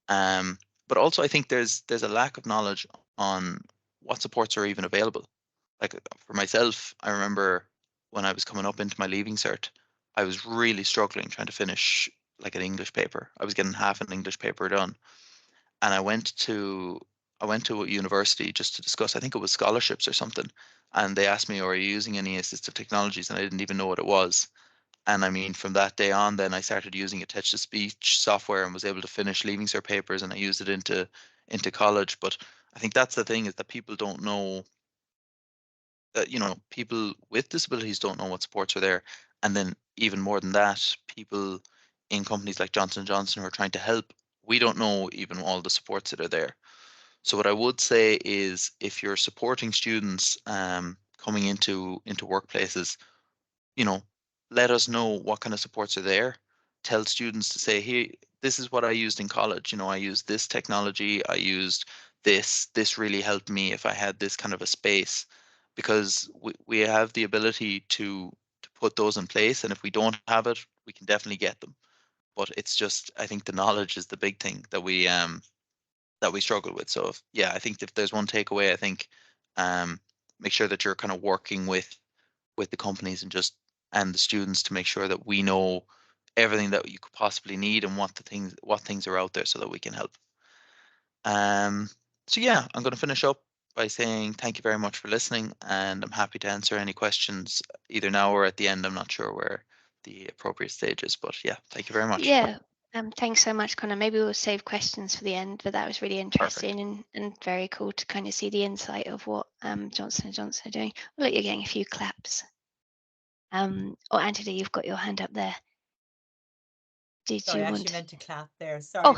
But also I think there's a lack of knowledge on what supports are even available. Like for myself, I remember when I was coming up into my leaving cert, I was really struggling trying to finish like an English paper. I was getting half an English paper done, and I went to a university just to discuss. I think it was scholarships or something, and they asked me, "Are you using any assistive technologies?" And I didn't even know what it was. And I mean, from that day on, then I started using a text-to-speech software and was able to finish leaving cert papers, and I used it into college. But I think that's the thing, is that people don't know that, people with disabilities don't know what supports are there. And then even more than that, people in companies like Johnson & Johnson who are trying to help, we don't know even all the supports that are there. So what I would say is, if you're supporting students coming into workplaces, you know, let us know what kind of supports are there. Tell students to say, "Hey, this is what I used in college. I used this technology. I used this. This really helped me if I had this kind of a space," because we have the ability to put those in place. And if we don't have it, we can definitely get them. But it's just, I think the knowledge is the big thing that we struggle with. So yeah, I think if there's one takeaway, I think make sure that you're kind of working with the companies and just and the students to make sure that we know everything that you could possibly need and what things are out there so that we can help. So yeah, I'm going to finish up by saying thank you very much for listening, and I'm happy to answer any questions either now or at the end. I'm not sure where the appropriate stage is, but yeah, thank you very much. Yeah. Thanks so much, Connor. Maybe we'll save questions for the end, but that was really interesting and very cool to kind of see the insight of what Johnson & Johnson are doing. Oh, look, you're getting a few claps. Oh, Angela, you've got your hand up there. Sorry, I actually meant to clap there. Sorry. Oh,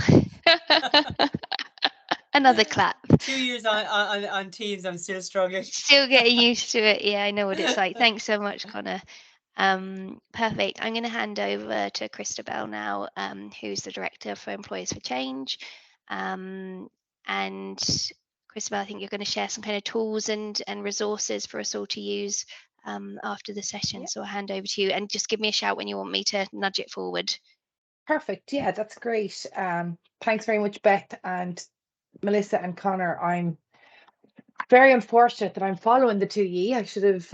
another clap. 2 years on Teams, I'm still struggling. Still getting used to it. Yeah, I know what it's like. Thanks so much, Connor. Perfect. I'm going to hand over to Christabel now, who's the Director for Employers for Change. And Christabel, I think you're going to share some kind of tools and resources for us all to use after the session. Yep. So I'll hand over to you, and just give me a shout when you want me to nudge it forward. Perfect. Yeah, that's great. Thanks very much, Beth and Melissa and Connor. I'm very unfortunate that I'm following the two of ye. I should have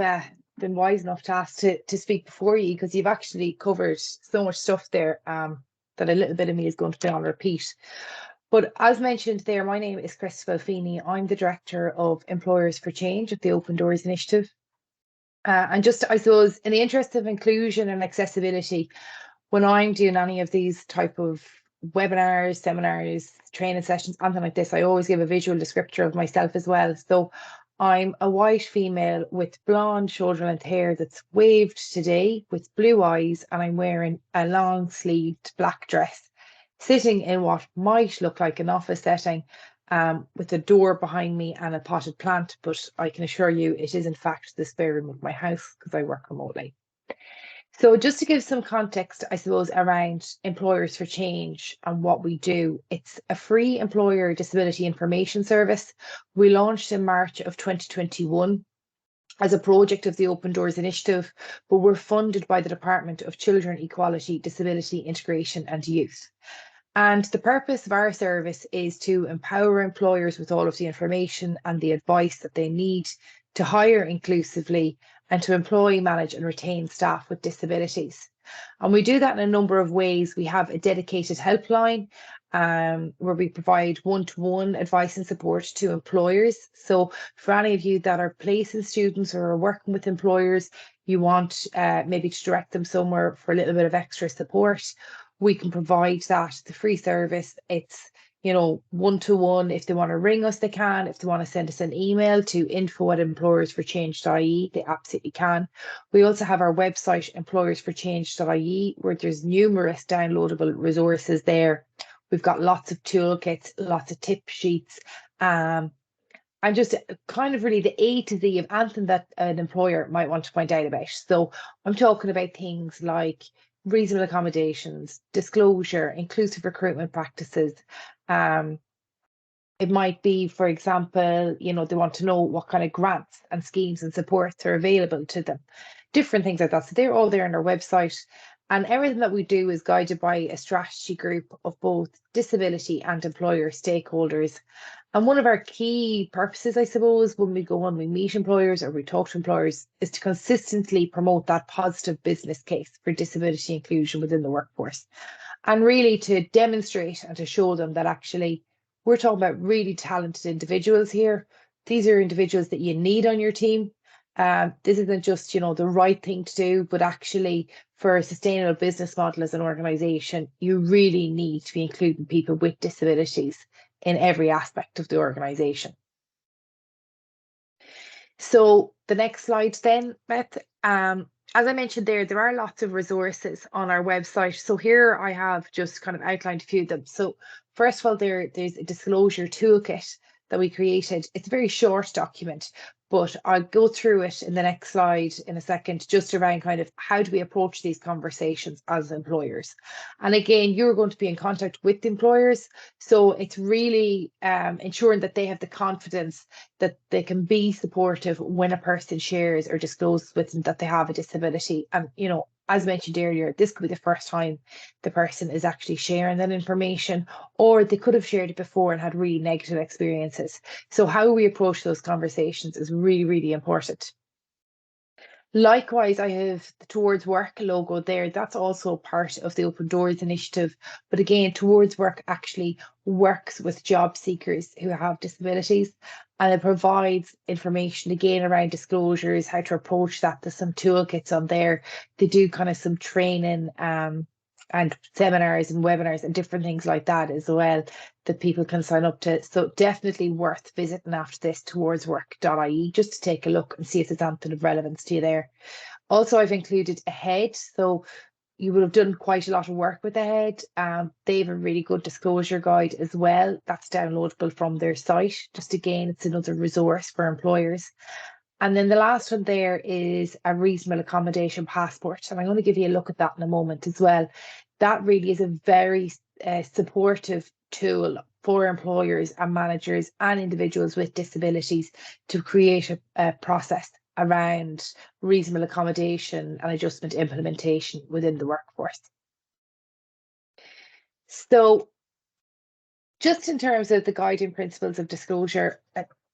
been wise enough to ask to speak before you, because you've actually covered so much stuff there that a little bit of me is going to be on repeat. But as mentioned there, my name is Christabel Feeney. I'm the Director of Employers for Change at the Open Doors Initiative. And just, I suppose, in the interest of inclusion and accessibility, when I'm doing any of these type of webinars, seminars, training sessions, anything like this, I always give a visual descriptor of myself as well. So I'm a white female with blonde shoulder length hair that's waved today with blue eyes, and I'm wearing a long sleeved black dress, sitting in what might look like an office setting, with a door behind me and a potted plant, but I can assure you it is in fact the spare room of my house because I work remotely. So just to give some context, I suppose, around Employers for Change and what we do, it's a free employer disability information service. We launched in March of 2021 as a project of the Open Doors Initiative, but we're funded by the Department of Children, Equality, Disability, Integration and Youth. And the purpose of our service is to empower employers with all of the information and the advice that they need to hire inclusively and to employ, manage and retain staff with disabilities. And we do that in a number of ways. We have a dedicated helpline where we provide one-to-one advice and support to employers. So for any of you that are placing students or are working with employers, you want maybe to direct them somewhere for a little bit of extra support, we can provide that. The free service, it's, you know, one-to-one. If they want to ring us, they can. If they want to send us an email to info@employersforchange.ie, they absolutely can. We also have our website, employersforchange.ie, where there's numerous downloadable resources there. We've got lots of toolkits, lots of tip sheets, and just kind of really the A to Z of anything that an employer might want to find out about. So I'm talking about things like reasonable accommodations, disclosure, inclusive recruitment practices. It might be, for example, you know, they want to know what kind of grants and schemes and supports are available to them, different things like that. So they're all there on our website. And everything that we do is guided by a strategy group of both disability and employer stakeholders. And one of our key purposes, I suppose, when we go on, we meet employers or we talk to employers, is to consistently promote that positive business case for disability inclusion within the workforce. And really to demonstrate and to show them that actually we're talking about really talented individuals here. These are individuals that you need on your team. This isn't just, you know, the right thing to do, but actually for a sustainable business model as an organisation, you really need to be including people with disabilities in every aspect of the organisation. So the next slide then, Beth. As I mentioned there are lots of resources on our website. So here I have just kind of outlined a few of them. So first of all, there's a disclosure toolkit that we created. It's a very short document, but I'll go through it in the next slide in a second, just around kind of how do we approach these conversations as employers. And again, you're going to be in contact with employers. So it's really ensuring that they have the confidence that they can be supportive when a person shares or discloses with them that they have a disability. And, you know, as mentioned earlier, this could be the first time the person is actually sharing that information, or they could have shared it before and had really negative experiences. So how we approach those conversations is really, really important. Likewise, I have the Towards Work logo there. That's also part of the Open Doors initiative. But again, Towards Work actually works with job seekers who have disabilities, and it provides information again around disclosures, how to approach that. There's some toolkits on there. They do kind of some training and seminars and webinars and different things like that as well that people can sign up to. So definitely worth visiting after this, towardswork.ie, just to take a look and see if there's anything of relevance to you there. Also, I've included AHECS. So you would have done quite a lot of work with AHECS. They have a really good disclosure guide as well. That's downloadable from their site. Just again, it's another resource for employers. And then the last one there is a reasonable accommodation passport. And I'm going to give you a look at that in a moment as well. That really is a very supportive tool for employers and managers and individuals with disabilities to create a process around reasonable accommodation and adjustment implementation within the workforce. So just in terms of the guiding principles of disclosure,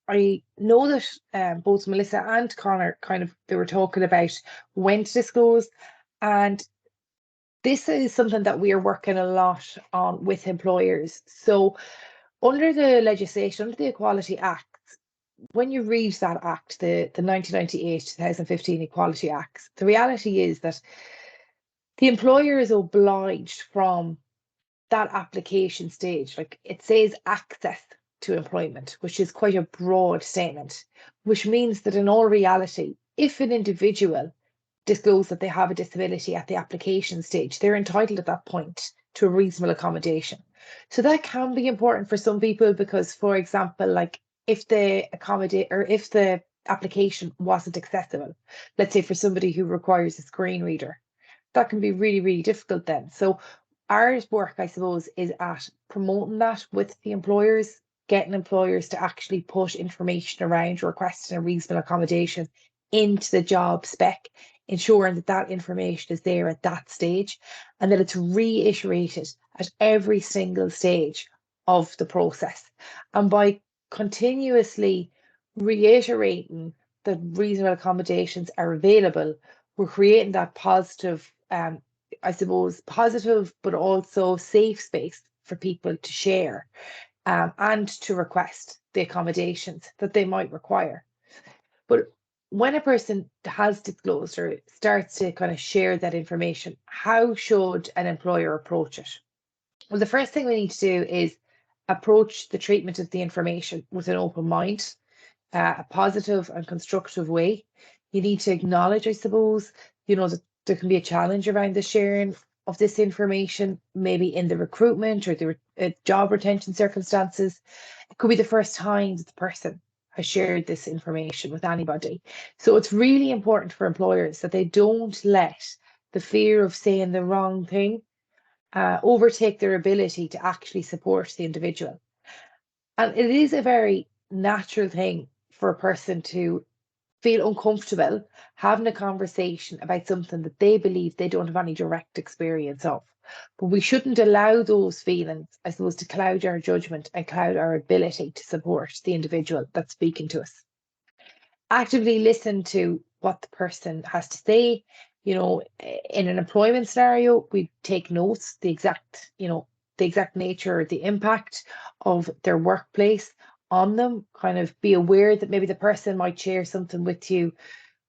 I know that both Melissa and Connor they were talking about when to disclose, and this is something that we are working a lot on with employers. So under the legislation, under the Equality Act, when you read that act, the 1998-2015 Equality Act, the reality is that the employer is obliged from that application stage, like it says access to employment, which is quite a broad statement, which means that in all reality, if an individual disclose that they have a disability at the application stage, they're entitled at that point to a reasonable accommodation. So that can be important for some people because, for example, like if the application wasn't accessible, let's say for somebody who requires a screen reader, that can be really, really difficult then. So our work, I suppose, is at promoting that with the employers, getting employers to actually put information around requesting a reasonable accommodation into the job spec, ensuring that that information is there at that stage and that it's reiterated at every single stage of the process. And by continuously reiterating that reasonable accommodations are available, we're creating that positive I suppose, positive but also safe space for people to share and to request the accommodations that they might require. But when a person has disclosed or starts to kind of share that information, how should an employer approach it? Well, the first thing we need to do is approach the treatment of the information with an open mind, a positive and constructive way. You need to acknowledge, I suppose, that there can be a challenge around the sharing of this information, maybe in the recruitment or the job retention circumstances. It could be the first time that the person has shared this information with anybody. So it's really important for employers that they don't let the fear of saying the wrong thing overtake their ability to actually support the individual. And it is a very natural thing for a person to feel uncomfortable having a conversation about something that they believe they don't have any direct experience of. But we shouldn't allow those feelings, I suppose, to cloud our judgment and cloud our ability to support the individual that's speaking to us. Actively listen to what the person has to say. In an employment scenario, we take notes, the exact nature or the impact of their workplace on them, kind of be aware that maybe the person might share something with you,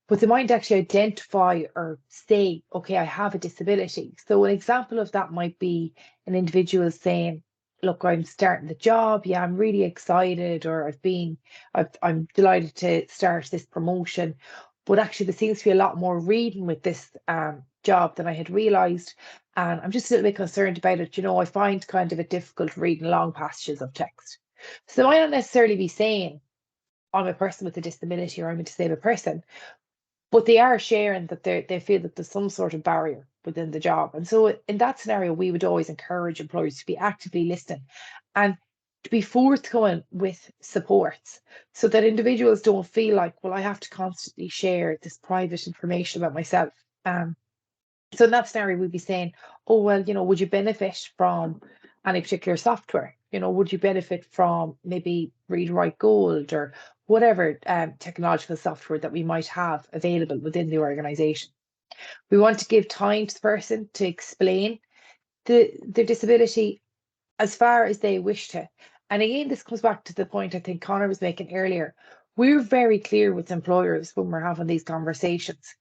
but they might actually identify or say, okay, I have a disability. So an example of that might be an individual saying, look, I'm starting the job. Yeah, I'm really excited, or I'm delighted to start this promotion. But actually, there seems to be a lot more reading with this job than I had realised. And I'm just a little bit concerned about it. I find kind of it difficult reading long passages of text. So they might not necessarily be saying, I'm a person with a disability or I'm a disabled person, but they are sharing that they feel that there's some sort of barrier within the job. And so in that scenario, we would always encourage employers to be actively listening and to be forthcoming with supports so that individuals don't feel like, well, I have to constantly share this private information about myself. So in that scenario, we'd be saying, oh, well, would you benefit from any particular software? Would you benefit from maybe Read Write Gold, or whatever technological software that we might have available within the organisation. We want to give time to the person to explain their disability as far as they wish to. And again, this comes back to the point I think Conor was making earlier. We're very clear with employers when we're having these conversations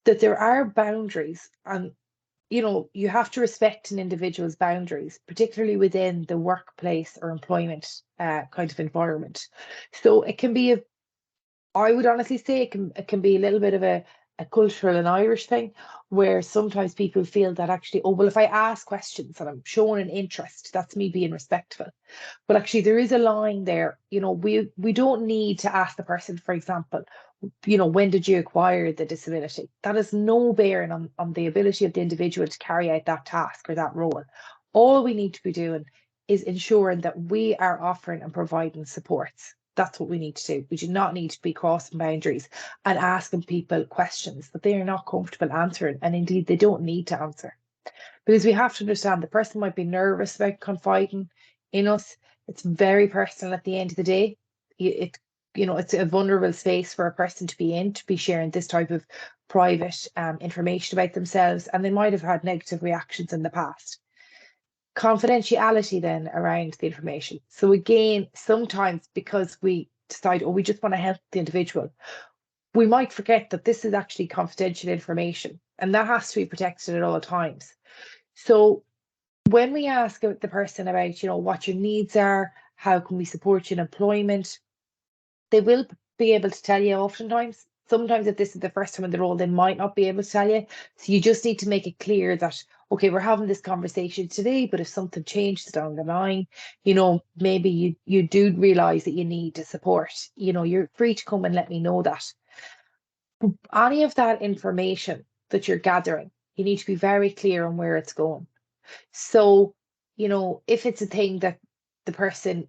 that there are boundaries, and you have to respect an individual's boundaries, particularly within the workplace or employment kind of environment. So it can be I would honestly say it can be a little bit of a cultural and Irish thing, where sometimes people feel that actually, oh, well, if I ask questions and I'm showing an interest, that's me being respectful. But actually, there is a line there. We don't need to ask the person, for example, when did you acquire the disability? That has no bearing on the ability of the individual to carry out that task or that role. All we need to be doing is ensuring that we are offering and providing supports. That's what we need to do. We do not need to be crossing boundaries and asking people questions that they are not comfortable answering, and indeed they don't need to answer. Because we have to understand the person might be nervous about confiding in us. It's very personal at the end of the day. It's a vulnerable space for a person to be in, to be sharing this type of private information about themselves, and they might have had negative reactions in the past. Confidentiality then around the information. So again, sometimes because we decide, we just want to help the individual, we might forget that this is actually confidential information, and that has to be protected at all times. So when we ask the person about, what your needs are, how can we support you in employment, they will be able to tell you oftentimes. Sometimes if this is the first time in the role, they might not be able to tell you. So you just need to make it clear that, okay, we're having this conversation today, but if something changes down the line, maybe you do realise that you need to support, you're free to come and let me know that. Any of that information that you're gathering, you need to be very clear on where it's going. So, if it's a thing that the person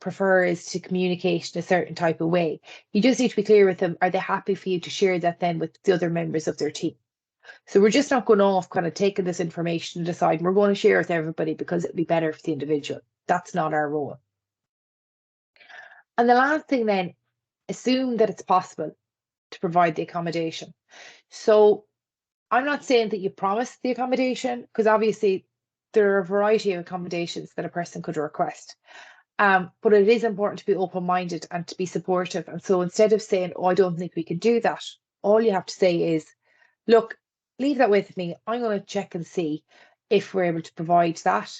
prefers to communicate in a certain type of way, you just need to be clear with them. Are they happy for you to share that then with the other members of their team? So we're just not going off kind of taking this information and deciding we're going to share it with everybody because it'll be better for the individual. That's not our role. And the last thing then, assume that it's possible to provide the accommodation. So I'm not saying that you promise the accommodation, because obviously there are a variety of accommodations that a person could request. But it is important to be open-minded and to be supportive. And so instead of saying, I don't think we can do that, all you have to say is, look, leave that with me. I'm going to check and see if we're able to provide that.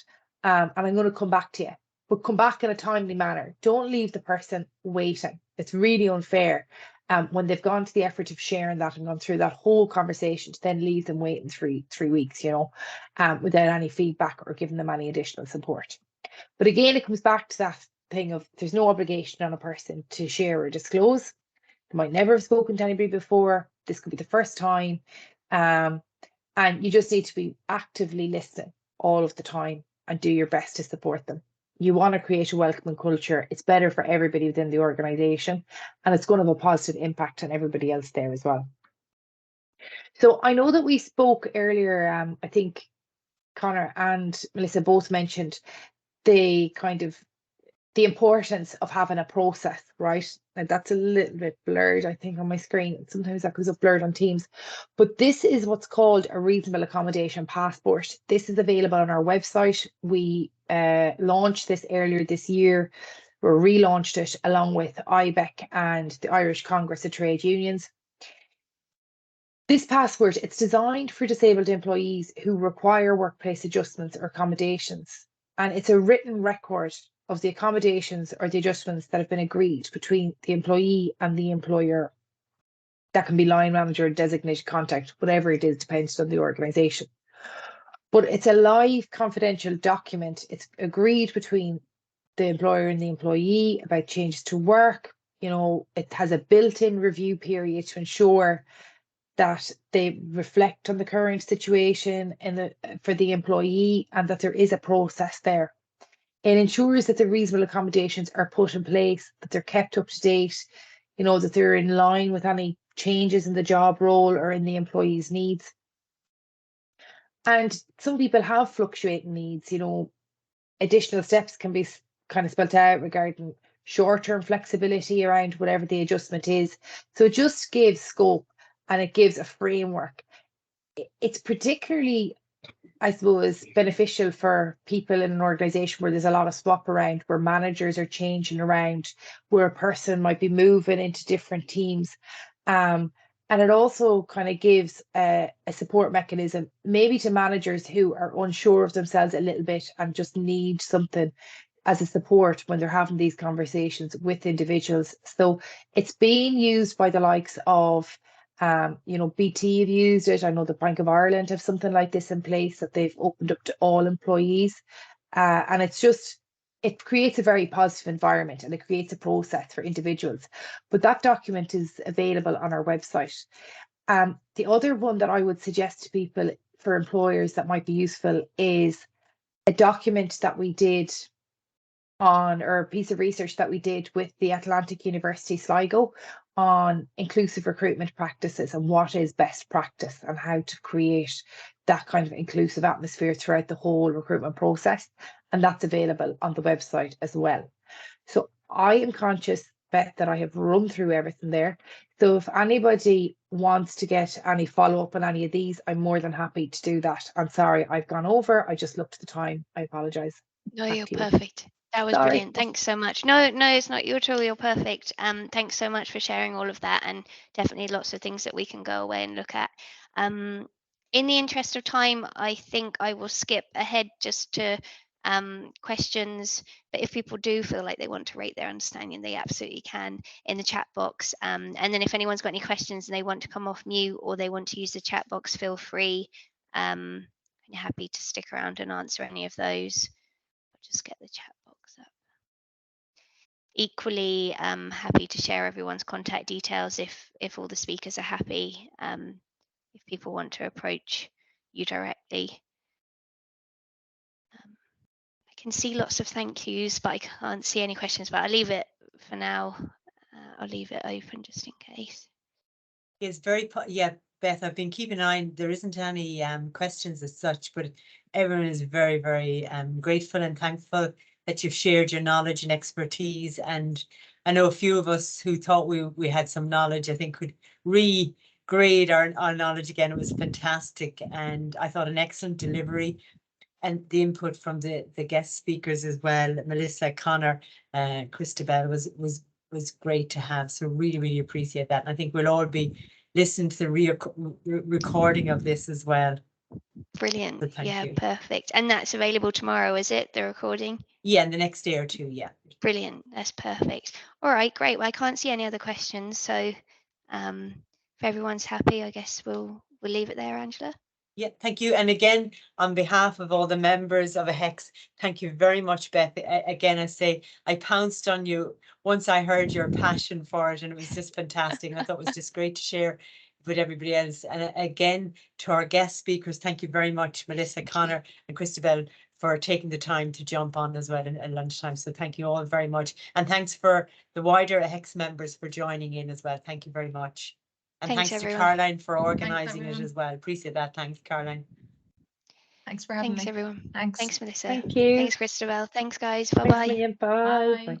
And I'm going to come back to you. But come back in a timely manner. Don't leave the person waiting. It's really unfair when they've gone to the effort of sharing that and gone through that whole conversation, to then leave them waiting three weeks, without any feedback or giving them any additional support. But again, it comes back to that thing of there's no obligation on a person to share or disclose. They might never have spoken to anybody before. This could be the first time. And you just need to be actively listening all of the time and do your best to support them. You want to create a welcoming culture. It's better for everybody within the organisation, and it's going to have a positive impact on everybody else there as well. So I know that we spoke earlier, I think Conor and Melissa both mentioned the importance of having a process, right? And that's a little bit blurred, I think, on my screen. Sometimes that comes up blurred on Teams. But this is what's called a reasonable accommodation passport. This is available on our website. We launched this earlier this year, or relaunched it along with AHECS and the Irish Congress of Trade Unions. This passport, it's designed for disabled employees who require workplace adjustments or accommodations. And it's a written record of the accommodations or the adjustments that have been agreed between the employee and the employer. That can be line manager, designated contact, whatever it is, depends on the organisation. But it's a live confidential document. It's agreed between the employer and the employee about changes to work. It has a built-in review period to ensure that they reflect on the current situation for the employee, and that there is a process there. It ensures that the reasonable accommodations are put in place, that they're kept up to date, that they're in line with any changes in the job role or in the employee's needs. And some people have fluctuating needs. Additional steps can be kind of spelled out regarding short-term flexibility around whatever the adjustment is. So it just gives scope and it gives a framework. It's particularly, I suppose, beneficial for people in an organization where there's a lot of swap around, where managers are changing around, where a person might be moving into different teams. And it also kind of gives a support mechanism, maybe to managers who are unsure of themselves a little bit and just need something as a support when they're having these conversations with individuals. So it's being used by the likes of BT have used it. I know the Bank of Ireland have something like this in place that they've opened up to all employees. And it creates a very positive environment and it creates a process for individuals. But that document is available on our website. The other one that I would suggest to people, for employers, that might be useful is a document that we did or a piece of research that we did with the Atlantic University Sligo on inclusive recruitment practices and what is best practice and how to create that kind of inclusive atmosphere throughout the whole recruitment process. And that's available on the website as well. So I am conscious, Beth, that I have run through everything there. So if anybody wants to get any follow-up on any of these, I'm more than happy to do that. I'm sorry, I've gone over. I just looked at the time. I apologize. No, Back you're to you. perfect. That was Sorry. brilliant. Thanks so much. No, it's not you at all. You're perfect. Thanks so much for sharing all of that, and definitely lots of things that we can go away and look at. In the interest of time, I think I will skip ahead just to questions. But if people do feel like they want to rate their understanding, they absolutely can in the chat box. And then if anyone's got any questions and they want to come off mute or they want to use the chat box, feel free. I'm happy to stick around and answer any of those. I'll just get the chat box up. Equally, happy to share everyone's contact details if all the speakers are happy. If people want to approach you directly. I can see lots of thank yous, but I can't see any questions. But I'll leave it for now. I'll leave it open just in case. It's very, yeah, Beth, I've been keeping an eye. There isn't any questions as such, but everyone is very, very grateful and thankful that you've shared your knowledge and expertise. And I know a few of us who thought we had some knowledge, I think could regrade our knowledge again. It was fantastic. And I thought an excellent delivery and the input from the guest speakers as well. Melissa, Connor, Christabel was great to have. So really, really appreciate that. And I think we'll all be listening to the recording of this as well. Brilliant. So thank you. Perfect. And that's available tomorrow, is it, the recording? Yeah, in the next day or two, yeah. Brilliant. That's perfect. All right, great. Well, I can't see any other questions. So if everyone's happy, I guess we'll leave it there, Angela. Yeah, thank you. And again, on behalf of all the members of AHECS, thank you very much, Beth. Again, I say I pounced on you once I heard your passion for it, and it was just fantastic. And I thought it was just great to share with everybody else. And again, to our guest speakers, thank you very much, Melissa, Connor, and Christabel, for taking the time to jump on as well at lunchtime. So thank you all very much. And thanks for the wider AHECS members for joining in as well. Thank you very much. And thanks to Caroline for organising it as well. Appreciate that. Thanks, Caroline. Thanks for having me. Thanks, everyone. Thanks. Thanks, Melissa. Thank you. Thanks, Christabel. Thanks, guys. Bye-bye. Thanks, Liam. Bye. Bye.